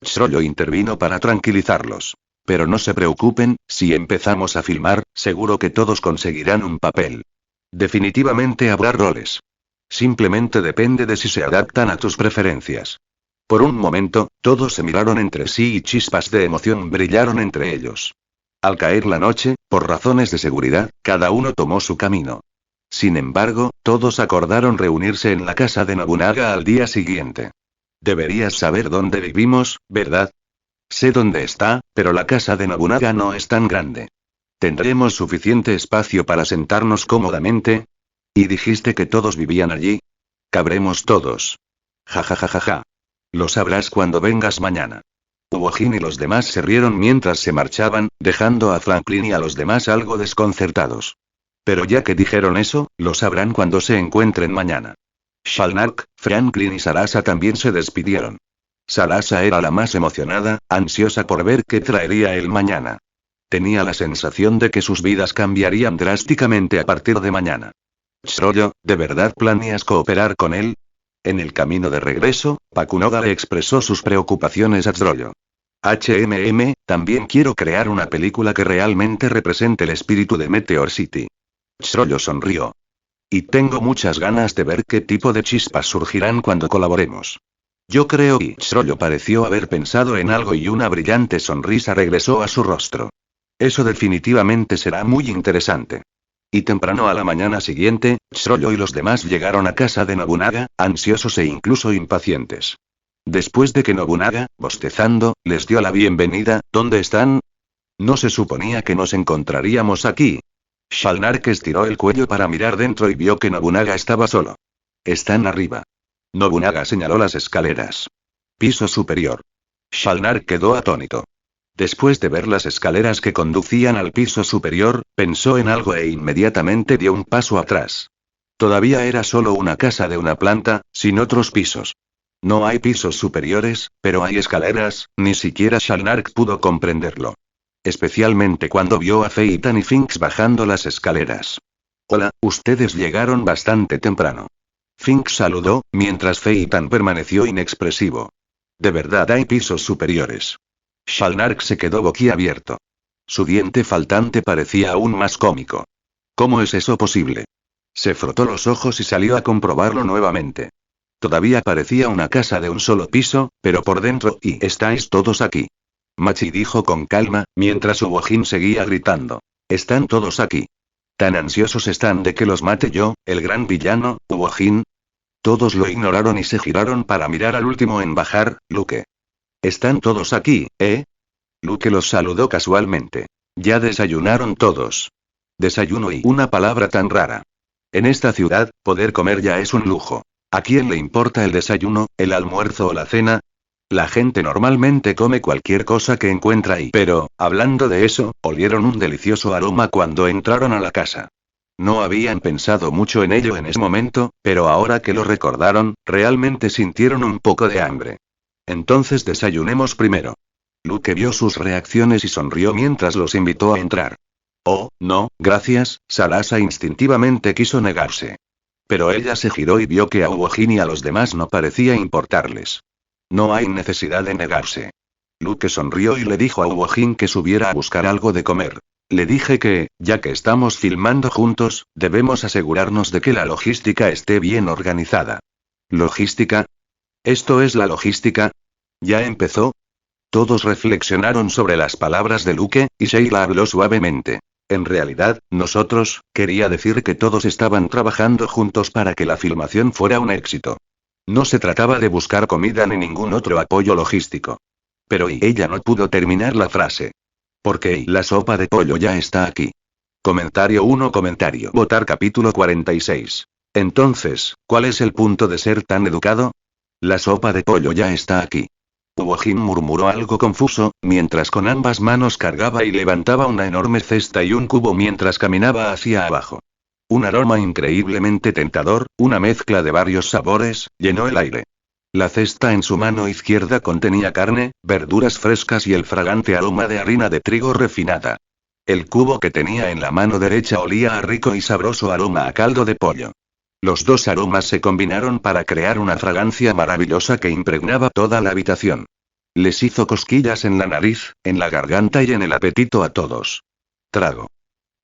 Xrollo intervino para tranquilizarlos. Pero no se preocupen, si empezamos a filmar, seguro que todos conseguirán un papel. Definitivamente habrá roles. Simplemente depende de si se adaptan a tus preferencias. Por un momento, todos se miraron entre sí y chispas de emoción brillaron entre ellos. Al caer la noche, por razones de seguridad, cada uno tomó su camino. Sin embargo, todos acordaron reunirse en la casa de Nobunaga al día siguiente. Deberías saber dónde vivimos, ¿verdad? Sé dónde está, pero la casa de Nobunaga no es tan grande. ¿Tendremos suficiente espacio para sentarnos cómodamente? ¿Y dijiste que todos vivían allí? Cabremos todos. Ja ja ja ja ja. Lo sabrás cuando vengas mañana. Ubojin y los demás se rieron mientras se marchaban, dejando a Franklin y a los demás algo desconcertados. Pero ya que dijeron eso, lo sabrán cuando se encuentren mañana. Shalnark, Franklin y Sarasa también se despidieron. Sarasa era la más emocionada, ansiosa por ver qué traería el mañana. Tenía la sensación de que sus vidas cambiarían drásticamente a partir de mañana. Tsuruyo, ¿de verdad planeas cooperar con él? En el camino de regreso, Pakunoga le expresó sus preocupaciones a Tsuruyo. También quiero crear una película que realmente represente el espíritu de Meteor City. Tsuruyo sonrió. Y tengo muchas ganas de ver qué tipo de chispas surgirán cuando colaboremos. Yo creo que Tsuruyo pareció haber pensado en algo y una brillante sonrisa regresó a su rostro. Eso definitivamente será muy interesante. Y temprano a la mañana siguiente, Tsuruyo y los demás llegaron a casa de Nobunaga, ansiosos e incluso impacientes. Después de que Nobunaga, bostezando, les dio la bienvenida, ¿dónde están? No se suponía que nos encontraríamos aquí. Shalnark estiró el cuello para mirar dentro y vio que Nobunaga estaba solo. Están arriba. Nobunaga señaló las escaleras. Piso superior. Shalnark quedó atónito. Después de ver las escaleras que conducían al piso superior, pensó en algo e inmediatamente dio un paso atrás. Todavía era solo una casa de una planta, sin otros pisos. No hay pisos superiores, pero hay escaleras, ni siquiera Shalnark pudo comprenderlo. Especialmente cuando vio a Feitan y Finks bajando las escaleras. Hola, ustedes llegaron bastante temprano. Finks saludó, mientras Feitan permaneció inexpresivo. De verdad hay pisos superiores. Shalnark se quedó boquiabierto. Su diente faltante parecía aún más cómico. ¿Cómo es eso posible? Se frotó los ojos y salió a comprobarlo nuevamente. Todavía parecía una casa de un solo piso, pero por dentro, ¿y estáis todos aquí? Machi dijo con calma, mientras Ubojin seguía gritando. Están todos aquí. ¿Tan ansiosos están de que los mate yo, el gran villano, Ubojin? Todos lo ignoraron y se giraron para mirar al último en bajar, Luke. Están todos aquí, ¿eh? Luke los saludó casualmente. Ya desayunaron todos. Desayuno y una palabra tan rara. En esta ciudad, poder comer ya es un lujo. ¿A quién le importa el desayuno, el almuerzo o la cena? La gente normalmente come cualquier cosa que encuentra ahí. Pero, hablando de eso, olieron un delicioso aroma cuando entraron a la casa. No habían pensado mucho en ello en ese momento, pero ahora que lo recordaron, realmente sintieron un poco de hambre. Entonces desayunemos primero. Luke vio sus reacciones y sonrió mientras los invitó a entrar. Oh, no, gracias, Sarasa instintivamente quiso negarse. Pero ella se giró y vio que a Ubojin y a los demás no parecía importarles. No hay necesidad de negarse. Luke sonrió y le dijo a Ubojin que subiera a buscar algo de comer. Le dije que, ya que estamos filmando juntos, debemos asegurarnos de que la logística esté bien organizada. ¿Logística? ¿Esto es la logística? ¿Ya empezó? Todos reflexionaron sobre las palabras de Luke, y Sheila habló suavemente. En realidad, nosotros, quería decir que todos estaban trabajando juntos para que la filmación fuera un éxito. No se trataba de buscar comida ni ningún otro apoyo logístico. Pero ella no pudo terminar la frase. Porque la sopa de pollo ya está aquí. Comentario 1. Votar capítulo 46. Entonces, ¿cuál es el punto de ser tan educado? La sopa de pollo ya está aquí. Ubojin murmuró algo confuso, mientras con ambas manos cargaba y levantaba una enorme cesta y un cubo mientras caminaba hacia abajo. Un aroma increíblemente tentador, una mezcla de varios sabores, llenó el aire. La cesta en su mano izquierda contenía carne, verduras frescas y el fragante aroma de harina de trigo refinada. El cubo que tenía en la mano derecha olía a rico y sabroso aroma a caldo de pollo. Los dos aromas se combinaron para crear una fragancia maravillosa que impregnaba toda la habitación. Les hizo cosquillas en la nariz, en la garganta y en el apetito a todos. Trago.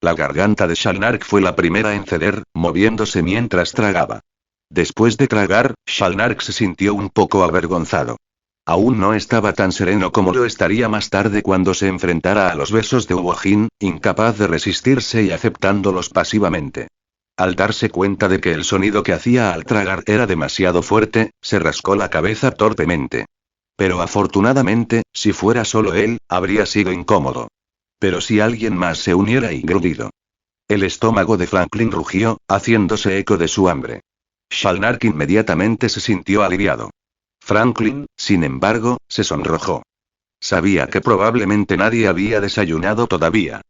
La garganta de Shalnark fue la primera en ceder, moviéndose mientras tragaba. Después de tragar, Shalnark se sintió un poco avergonzado. Aún no estaba tan sereno como lo estaría más tarde cuando se enfrentara a los besos de Uojin, incapaz de resistirse y aceptándolos pasivamente. Al darse cuenta de que el sonido que hacía al tragar era demasiado fuerte, se rascó la cabeza torpemente. Pero afortunadamente, si fuera solo él, habría sido incómodo. Pero si alguien más se uniera y grudido. El estómago de Franklin rugió, haciéndose eco de su hambre. Shalnark inmediatamente se sintió aliviado. Franklin, sin embargo, se sonrojó. Sabía que probablemente nadie había desayunado todavía.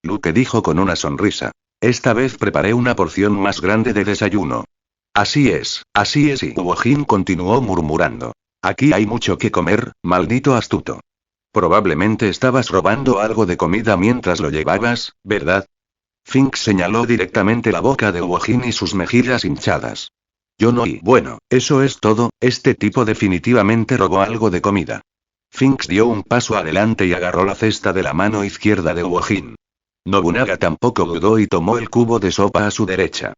Luke dijo con una sonrisa. Esta vez preparé una porción más grande de desayuno. Así es, y Uojin continuó murmurando. Aquí hay mucho que comer, maldito astuto. Probablemente estabas robando algo de comida mientras lo llevabas, ¿verdad? Fink señaló directamente la boca de Uojin y sus mejillas hinchadas. Yo no, y bueno, eso es todo, este tipo definitivamente robó algo de comida. Fink dio un paso adelante y agarró la cesta de la mano izquierda de Uojin. Nobunaga tampoco dudó y tomó el cubo de sopa a su derecha.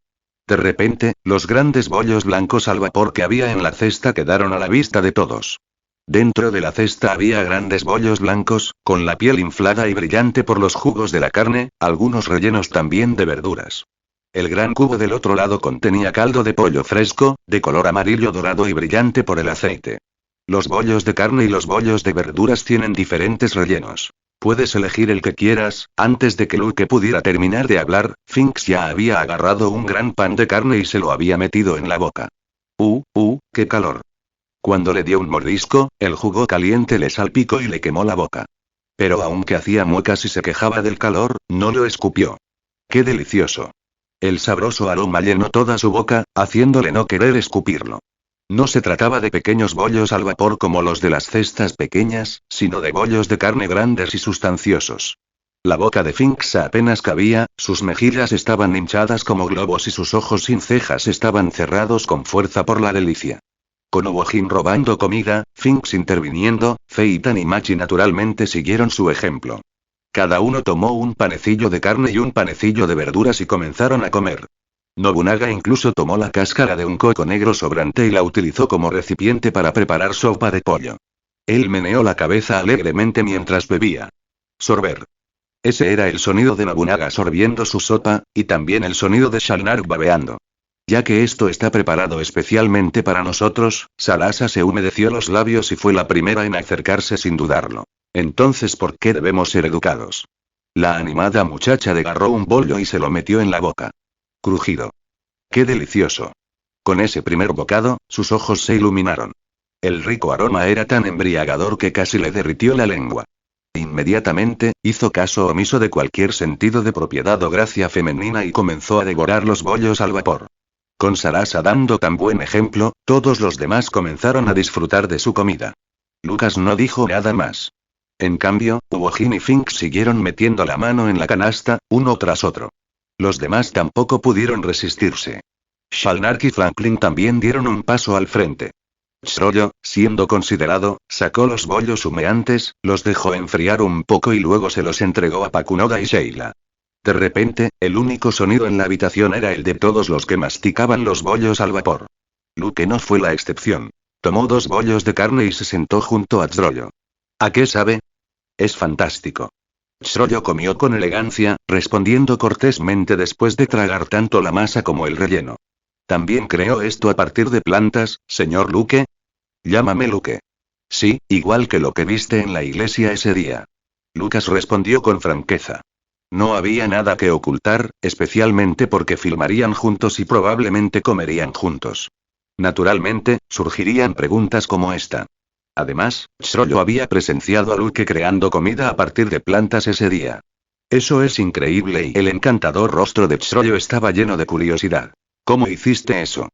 De repente, los grandes bollos blancos al vapor que había en la cesta quedaron a la vista de todos. Dentro de la cesta había grandes bollos blancos, con la piel inflada y brillante por los jugos de la carne, algunos rellenos también de verduras. El gran cubo del otro lado contenía caldo de pollo fresco, de color amarillo dorado y brillante por el aceite. Los bollos de carne y los bollos de verduras tienen diferentes rellenos. Puedes elegir el que quieras. Antes de que Luke pudiera terminar de hablar, Finks ya había agarrado un gran pan de carne y se lo había metido en la boca. ¡Qué calor! Cuando le dio un mordisco, el jugo caliente le salpicó y le quemó la boca. Pero aunque hacía muecas y se quejaba del calor, no lo escupió. ¡Qué delicioso! El sabroso aroma llenó toda su boca, haciéndole no querer escupirlo. No se trataba de pequeños bollos al vapor como los de las cestas pequeñas, sino de bollos de carne grandes y sustanciosos. La boca de Finks apenas cabía, sus mejillas estaban hinchadas como globos y sus ojos sin cejas estaban cerrados con fuerza por la delicia. Con Uojin robando comida, Finks interviniendo, Feitan y Machi naturalmente siguieron su ejemplo. Cada uno tomó un panecillo de carne y un panecillo de verduras y comenzaron a comer. Nobunaga incluso tomó la cáscara de un coco negro sobrante y la utilizó como recipiente para preparar sopa de pollo. Él meneó la cabeza alegremente mientras bebía. Sorber. Ese era el sonido de Nobunaga sorbiendo su sopa, y también el sonido de Shalnark babeando. Ya que esto está preparado especialmente para nosotros, Sarasa se humedeció los labios y fue la primera en acercarse sin dudarlo. Entonces, ¿por qué debemos ser educados? La animada muchacha agarró un bollo y se lo metió en la boca. Crujido. ¡Qué delicioso! Con ese primer bocado, sus ojos se iluminaron. El rico aroma era tan embriagador que casi le derritió la lengua. Inmediatamente, hizo caso omiso de cualquier sentido de propiedad o gracia femenina y comenzó a devorar los bollos al vapor. Con Sarasa dando tan buen ejemplo, todos los demás comenzaron a disfrutar de su comida. Lucas no dijo nada más. En cambio, Uojin y Fink siguieron metiendo la mano en la canasta, uno tras otro. Los demás tampoco pudieron resistirse. Shalnark y Franklin también dieron un paso al frente. Txrollo, siendo considerado, sacó los bollos humeantes, los dejó enfriar un poco y luego se los entregó a Pakunoda y Sheila. De repente, el único sonido en la habitación era el de todos los que masticaban los bollos al vapor. Luke no fue la excepción. Tomó 2 bollos de carne y se sentó junto a Txrollo. ¿A qué sabe? Es fantástico. Txrollo comió con elegancia, respondiendo cortésmente después de tragar tanto la masa como el relleno. ¿También creó esto a partir de plantas, señor Luke? Llámame Luke. Sí, igual que lo que viste en la iglesia ese día. Lucas respondió con franqueza. No había nada que ocultar, especialmente porque filmarían juntos y probablemente comerían juntos. Naturalmente, surgirían preguntas como esta. Además, Txrollo había presenciado a Luke creando comida a partir de plantas ese día. Eso es increíble y el encantador rostro de Txrollo estaba lleno de curiosidad. ¿Cómo hiciste eso?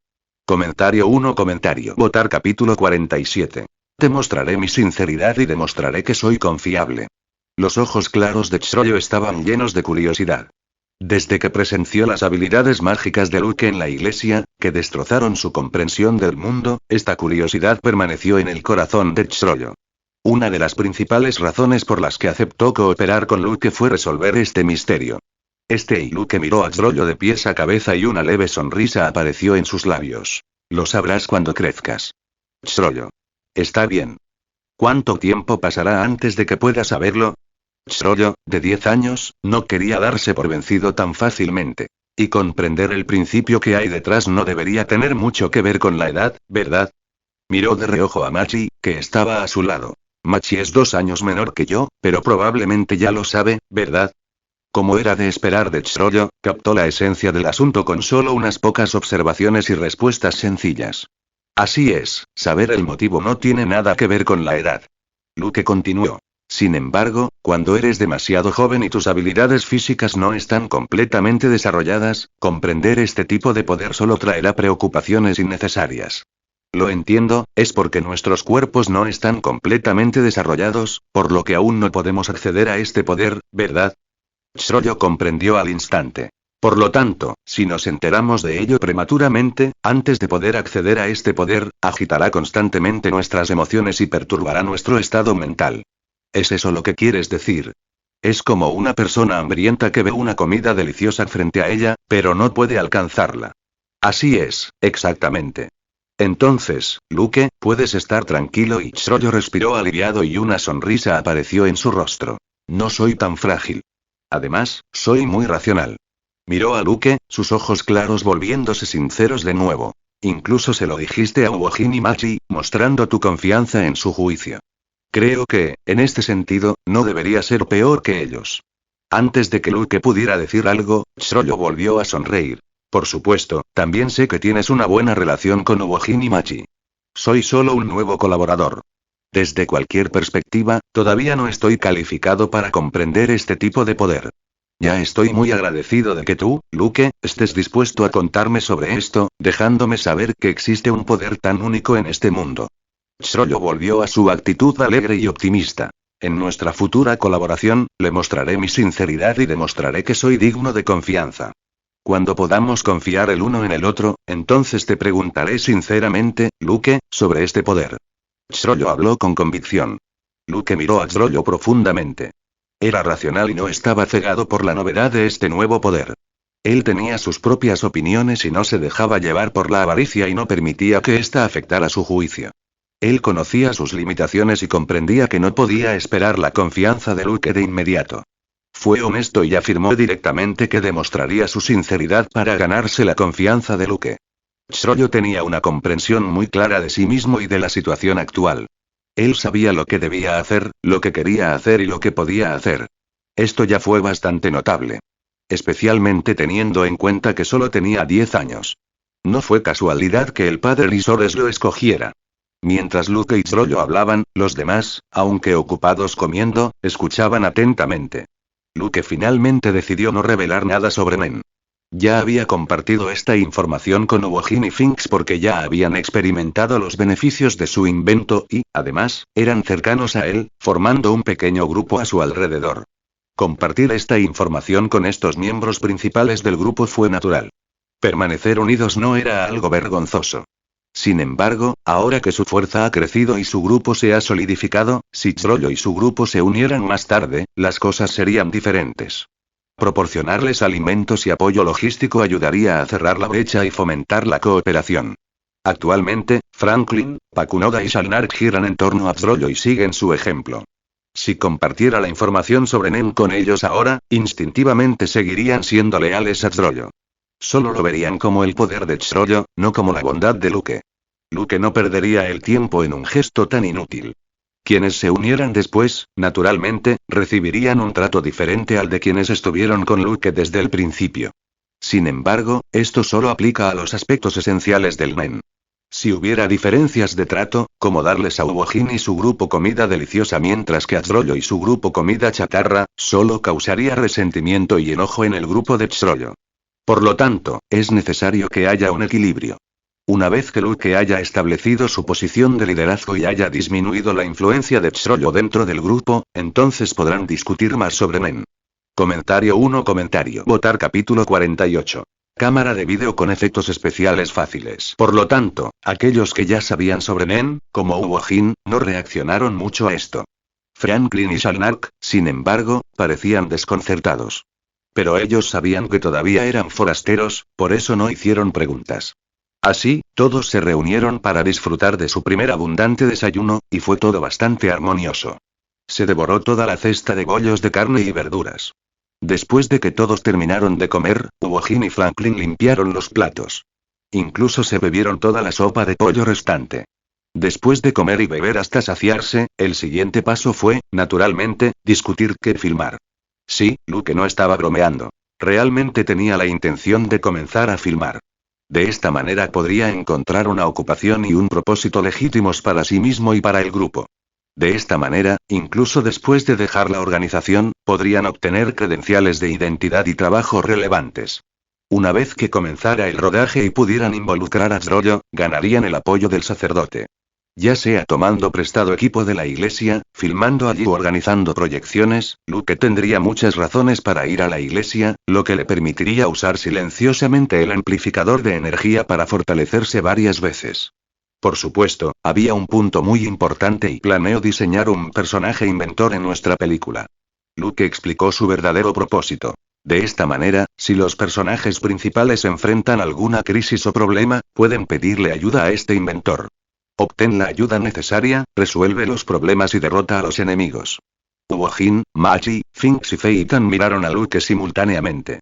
Comentario 1. Votar capítulo 47. Te mostraré mi sinceridad y demostraré que soy confiable. Los ojos claros de Txrollo estaban llenos de curiosidad. Desde que presenció las habilidades mágicas de Luke en la iglesia, que destrozaron su comprensión del mundo, esta curiosidad permaneció en el corazón de Txrollo. Una de las principales razones por las que aceptó cooperar con Luke fue resolver este misterio. Y Luke miró a Xrollo de pies a cabeza y una leve sonrisa apareció en sus labios. Lo sabrás cuando crezcas. Xrollo. Está bien. ¿Cuánto tiempo pasará antes de que pueda saberlo? Xrollo, de 10 años, no quería darse por vencido tan fácilmente. Y comprender el principio que hay detrás no debería tener mucho que ver con la edad, ¿verdad? Miró de reojo a Machi, que estaba a su lado. Machi es 2 años menor que yo, pero probablemente ya lo sabe, ¿verdad? Como era de esperar de Xrollo, captó la esencia del asunto con solo unas pocas observaciones y respuestas sencillas. Así es, saber el motivo no tiene nada que ver con la edad. Luke continuó. Sin embargo, cuando eres demasiado joven y tus habilidades físicas no están completamente desarrolladas, comprender este tipo de poder solo traerá preocupaciones innecesarias. Lo entiendo, es porque nuestros cuerpos no están completamente desarrollados, por lo que aún no podemos acceder a este poder, ¿verdad? Xrollo comprendió al instante. Por lo tanto, si nos enteramos de ello prematuramente, antes de poder acceder a este poder, agitará constantemente nuestras emociones y perturbará nuestro estado mental. ¿Es eso lo que quieres decir? Es como una persona hambrienta que ve una comida deliciosa frente a ella, pero no puede alcanzarla. Así es, exactamente. Entonces, Luke, puedes estar tranquilo y Xrollo respiró aliviado y una sonrisa apareció en su rostro. No soy tan frágil. Además, soy muy racional. Miró a Luke, sus ojos claros volviéndose sinceros de nuevo. Incluso se lo dijiste a Uojin y Machi, mostrando tu confianza en su juicio. Creo que, en este sentido, no debería ser peor que ellos. Antes de que Luke pudiera decir algo, Xrollo volvió a sonreír. Por supuesto, también sé que tienes una buena relación con Uojin y Machi. Soy solo un nuevo colaborador. Desde cualquier perspectiva, todavía no estoy calificado para comprender este tipo de poder. Ya estoy muy agradecido de que tú, Luke, estés dispuesto a contarme sobre esto, dejándome saber que existe un poder tan único en este mundo. Xrollo volvió a su actitud alegre y optimista. En nuestra futura colaboración, le mostraré mi sinceridad y demostraré que soy digno de confianza. Cuando podamos confiar el uno en el otro, entonces te preguntaré sinceramente, Luke, sobre este poder. Xrollo habló con convicción. Luke miró a Xrollo profundamente. Era racional y no estaba cegado por la novedad de este nuevo poder. Él tenía sus propias opiniones y no se dejaba llevar por la avaricia y no permitía que ésta afectara su juicio. Él conocía sus limitaciones y comprendía que no podía esperar la confianza de Luke de inmediato. Fue honesto y afirmó directamente que demostraría su sinceridad para ganarse la confianza de Luke. Xrollo tenía una comprensión muy clara de sí mismo y de la situación actual. Él sabía lo que debía hacer, lo que quería hacer y lo que podía hacer. Esto ya fue bastante notable. Especialmente teniendo en cuenta que solo tenía 10 años. No fue casualidad que el padre Lysores lo escogiera. Mientras Luke y Xrollo hablaban, los demás, aunque ocupados comiendo, escuchaban atentamente. Luke finalmente decidió no revelar nada sobre Nen. Ya había compartido esta información con Uojin y Finks porque ya habían experimentado los beneficios de su invento y, además, eran cercanos a él, formando un pequeño grupo a su alrededor. Compartir esta información con estos miembros principales del grupo fue natural. Permanecer unidos no era algo vergonzoso. Sin embargo, ahora que su fuerza ha crecido y su grupo se ha solidificado, si Xrollo y su grupo se unieran más tarde, las cosas serían diferentes. Proporcionarles alimentos y apoyo logístico ayudaría a cerrar la brecha y fomentar la cooperación. Actualmente, Franklin, Pakunoda y Shalnark giran en torno a Xrollo y siguen su ejemplo. Si compartiera la información sobre Nen con ellos ahora, instintivamente seguirían siendo leales a Xrollo. Solo lo verían como el poder de Xrollo, no como la bondad de Luke. Luke no perdería el tiempo en un gesto tan inútil. Quienes se unieran después, naturalmente, recibirían un trato diferente al de quienes estuvieron con Luke desde el principio. Sin embargo, esto solo aplica a los aspectos esenciales del Nen. Si hubiera diferencias de trato, como darles a Uojin y su grupo comida deliciosa mientras que a Xrollo y su grupo comida chatarra, solo causaría resentimiento y enojo en el grupo de Xrollo. Por lo tanto, es necesario que haya un equilibrio. Una vez que Luke haya establecido su posición de liderazgo y haya disminuido la influencia de Xrollo dentro del grupo, entonces podrán discutir más sobre Nen. Comentario 1. Votar capítulo 48. Cámara de vídeo con efectos especiales fáciles. Por lo tanto, aquellos que ya sabían sobre Nen, como Uojin, no reaccionaron mucho a esto. Franklin y Shalnark, sin embargo, parecían desconcertados. Pero ellos sabían que todavía eran forasteros, por eso no hicieron preguntas. Así, todos se reunieron para disfrutar de su primer abundante desayuno, y fue todo bastante armonioso. Se devoró toda la cesta de bollos de carne y verduras. Después de que todos terminaron de comer, Wojin y Franklin limpiaron los platos. Incluso se bebieron toda la sopa de pollo restante. Después de comer y beber hasta saciarse, el siguiente paso fue, naturalmente, discutir qué filmar. Sí, Luke no estaba bromeando. Realmente tenía la intención de comenzar a filmar. De esta manera podría encontrar una ocupación y un propósito legítimos para sí mismo y para el grupo. De esta manera, incluso después de dejar la organización, podrían obtener credenciales de identidad y trabajo relevantes. Una vez que comenzara el rodaje y pudieran involucrar a Zrollo, ganarían el apoyo del sacerdote. Ya sea tomando prestado equipo de la iglesia, filmando allí o organizando proyecciones, Luke tendría muchas razones para ir a la iglesia, lo que le permitiría usar silenciosamente el amplificador de energía para fortalecerse varias veces. Por supuesto, había un punto muy importante y planeo diseñar un personaje inventor en nuestra película. Luke explicó su verdadero propósito. De esta manera, si los personajes principales enfrentan alguna crisis o problema, pueden pedirle ayuda a este inventor. Obtén la ayuda necesaria, resuelve los problemas y derrota a los enemigos. Wojin, Magi, Finks y Feitan miraron a Luke simultáneamente.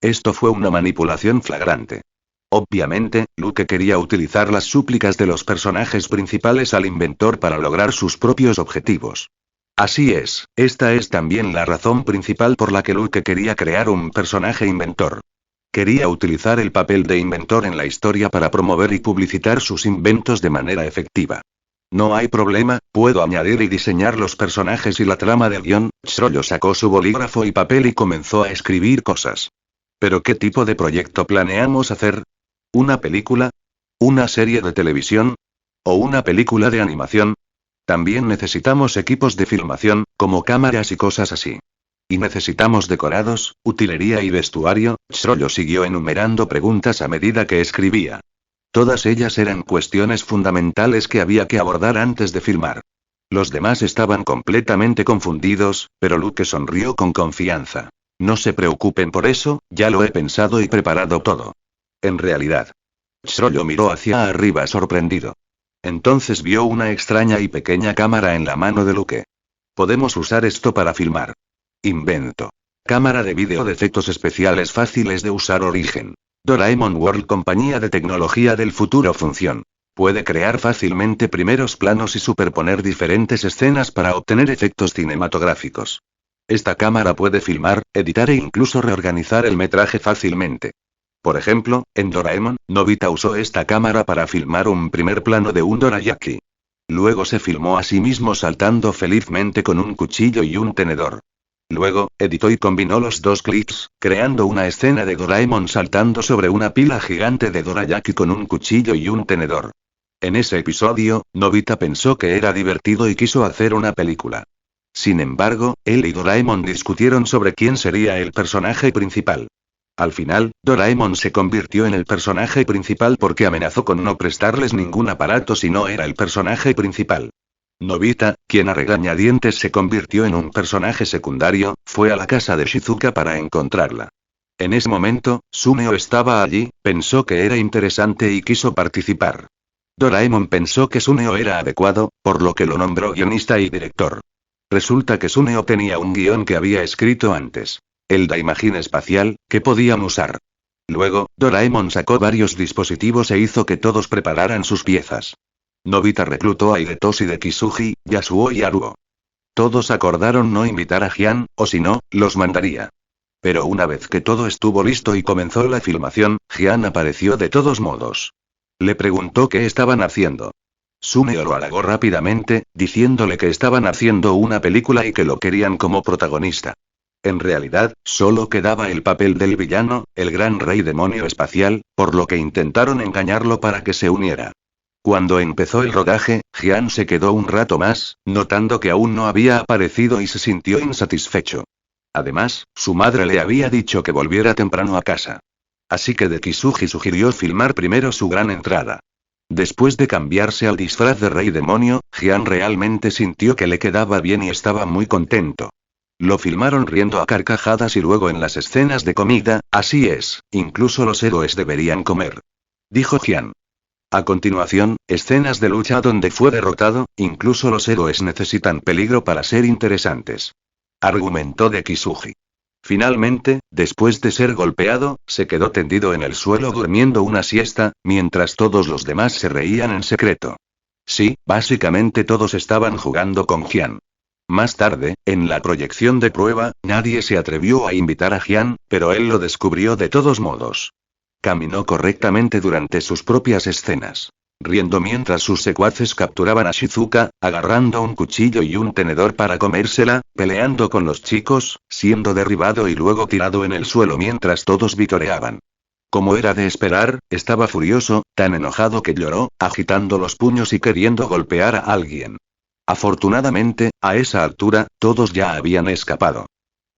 Esto fue una manipulación flagrante. Obviamente, Luke quería utilizar las súplicas de los personajes principales al inventor para lograr sus propios objetivos. Así es, esta es también la razón principal por la que Luke quería crear un personaje inventor. Quería utilizar el papel de inventor en la historia para promover y publicitar sus inventos de manera efectiva. No hay problema, puedo añadir y diseñar los personajes y la trama del guión. Zrollo sacó su bolígrafo y papel y comenzó a escribir cosas. ¿Pero qué tipo de proyecto planeamos hacer? ¿Una película? ¿Una serie de televisión? ¿O una película de animación? También necesitamos equipos de filmación, como cámaras y cosas así. Y necesitamos decorados, utilería y vestuario. Zrollo siguió enumerando preguntas a medida que escribía. Todas ellas eran cuestiones fundamentales que había que abordar antes de filmar. Los demás estaban completamente confundidos, pero Luke sonrió con confianza. No se preocupen por eso, ya lo he pensado y preparado todo. En realidad. Zrollo miró hacia arriba sorprendido. Entonces vio una extraña y pequeña cámara en la mano de Luke. Podemos usar esto para filmar. Invento. Cámara de vídeo de efectos especiales fáciles de usar. Origen. Doraemon World, compañía de tecnología del futuro. Función. Puede crear fácilmente primeros planos y superponer diferentes escenas para obtener efectos cinematográficos. Esta cámara puede filmar, editar e incluso reorganizar el metraje fácilmente. Por ejemplo, en Doraemon, Nobita usó esta cámara para filmar un primer plano de un dorayaki. Luego se filmó a sí mismo saltando felizmente con un cuchillo y un tenedor. Luego, editó y combinó los dos clips, creando una escena de Doraemon saltando sobre una pila gigante de dorayaki con un cuchillo y un tenedor. En ese episodio, Nobita pensó que era divertido y quiso hacer una película. Sin embargo, él y Doraemon discutieron sobre quién sería el personaje principal. Al final, Doraemon se convirtió en el personaje principal porque amenazó con no prestarles ningún aparato si no era el personaje principal. Nobita, quien a regañadientes se convirtió en un personaje secundario, fue a la casa de Shizuka para encontrarla. En ese momento, Suneo estaba allí, pensó que era interesante y quiso participar. Doraemon pensó que Suneo era adecuado, por lo que lo nombró guionista y director. Resulta que Suneo tenía un guión que había escrito antes. El Daimajin espacial, que podían usar. Luego, Doraemon sacó varios dispositivos e hizo que todos prepararan sus piezas. Nobita reclutó a Hidetoshi de Kisuji, Yasuo y Haruo. Todos acordaron no invitar a Jian, o si no, los mandaría. Pero una vez que todo estuvo listo y comenzó la filmación, Jian apareció de todos modos. Le preguntó qué estaban haciendo. Suneo lo halagó rápidamente, diciéndole que estaban haciendo una película y que lo querían como protagonista. En realidad, solo quedaba el papel del villano, el gran rey demonio espacial, por lo que intentaron engañarlo para que se uniera. Cuando empezó el rodaje, Jian se quedó un rato más, notando que aún no había aparecido y se sintió insatisfecho. Además, su madre le había dicho que volviera temprano a casa. Así que Dekisuji sugirió filmar primero su gran entrada. Después de cambiarse al disfraz de rey demonio, Jian realmente sintió que le quedaba bien y estaba muy contento. Lo filmaron riendo a carcajadas y luego en las escenas de comida, así es, incluso los héroes deberían comer. Dijo Jian. A continuación, escenas de lucha donde fue derrotado, incluso los héroes necesitan peligro para ser interesantes. Argumentó de Kisuji. Finalmente, después de ser golpeado, se quedó tendido en el suelo durmiendo una siesta, mientras todos los demás se reían en secreto. Sí, básicamente todos estaban jugando con Jian. Más tarde, en la proyección de prueba, nadie se atrevió a invitar a Jian, pero él lo descubrió de todos modos. Caminó correctamente durante sus propias escenas. Riendo mientras sus secuaces capturaban a Shizuka, agarrando un cuchillo y un tenedor para comérsela, peleando con los chicos, siendo derribado y luego tirado en el suelo mientras todos vitoreaban. Como era de esperar, estaba furioso, tan enojado que lloró, agitando los puños y queriendo golpear a alguien. Afortunadamente, a esa altura, todos ya habían escapado.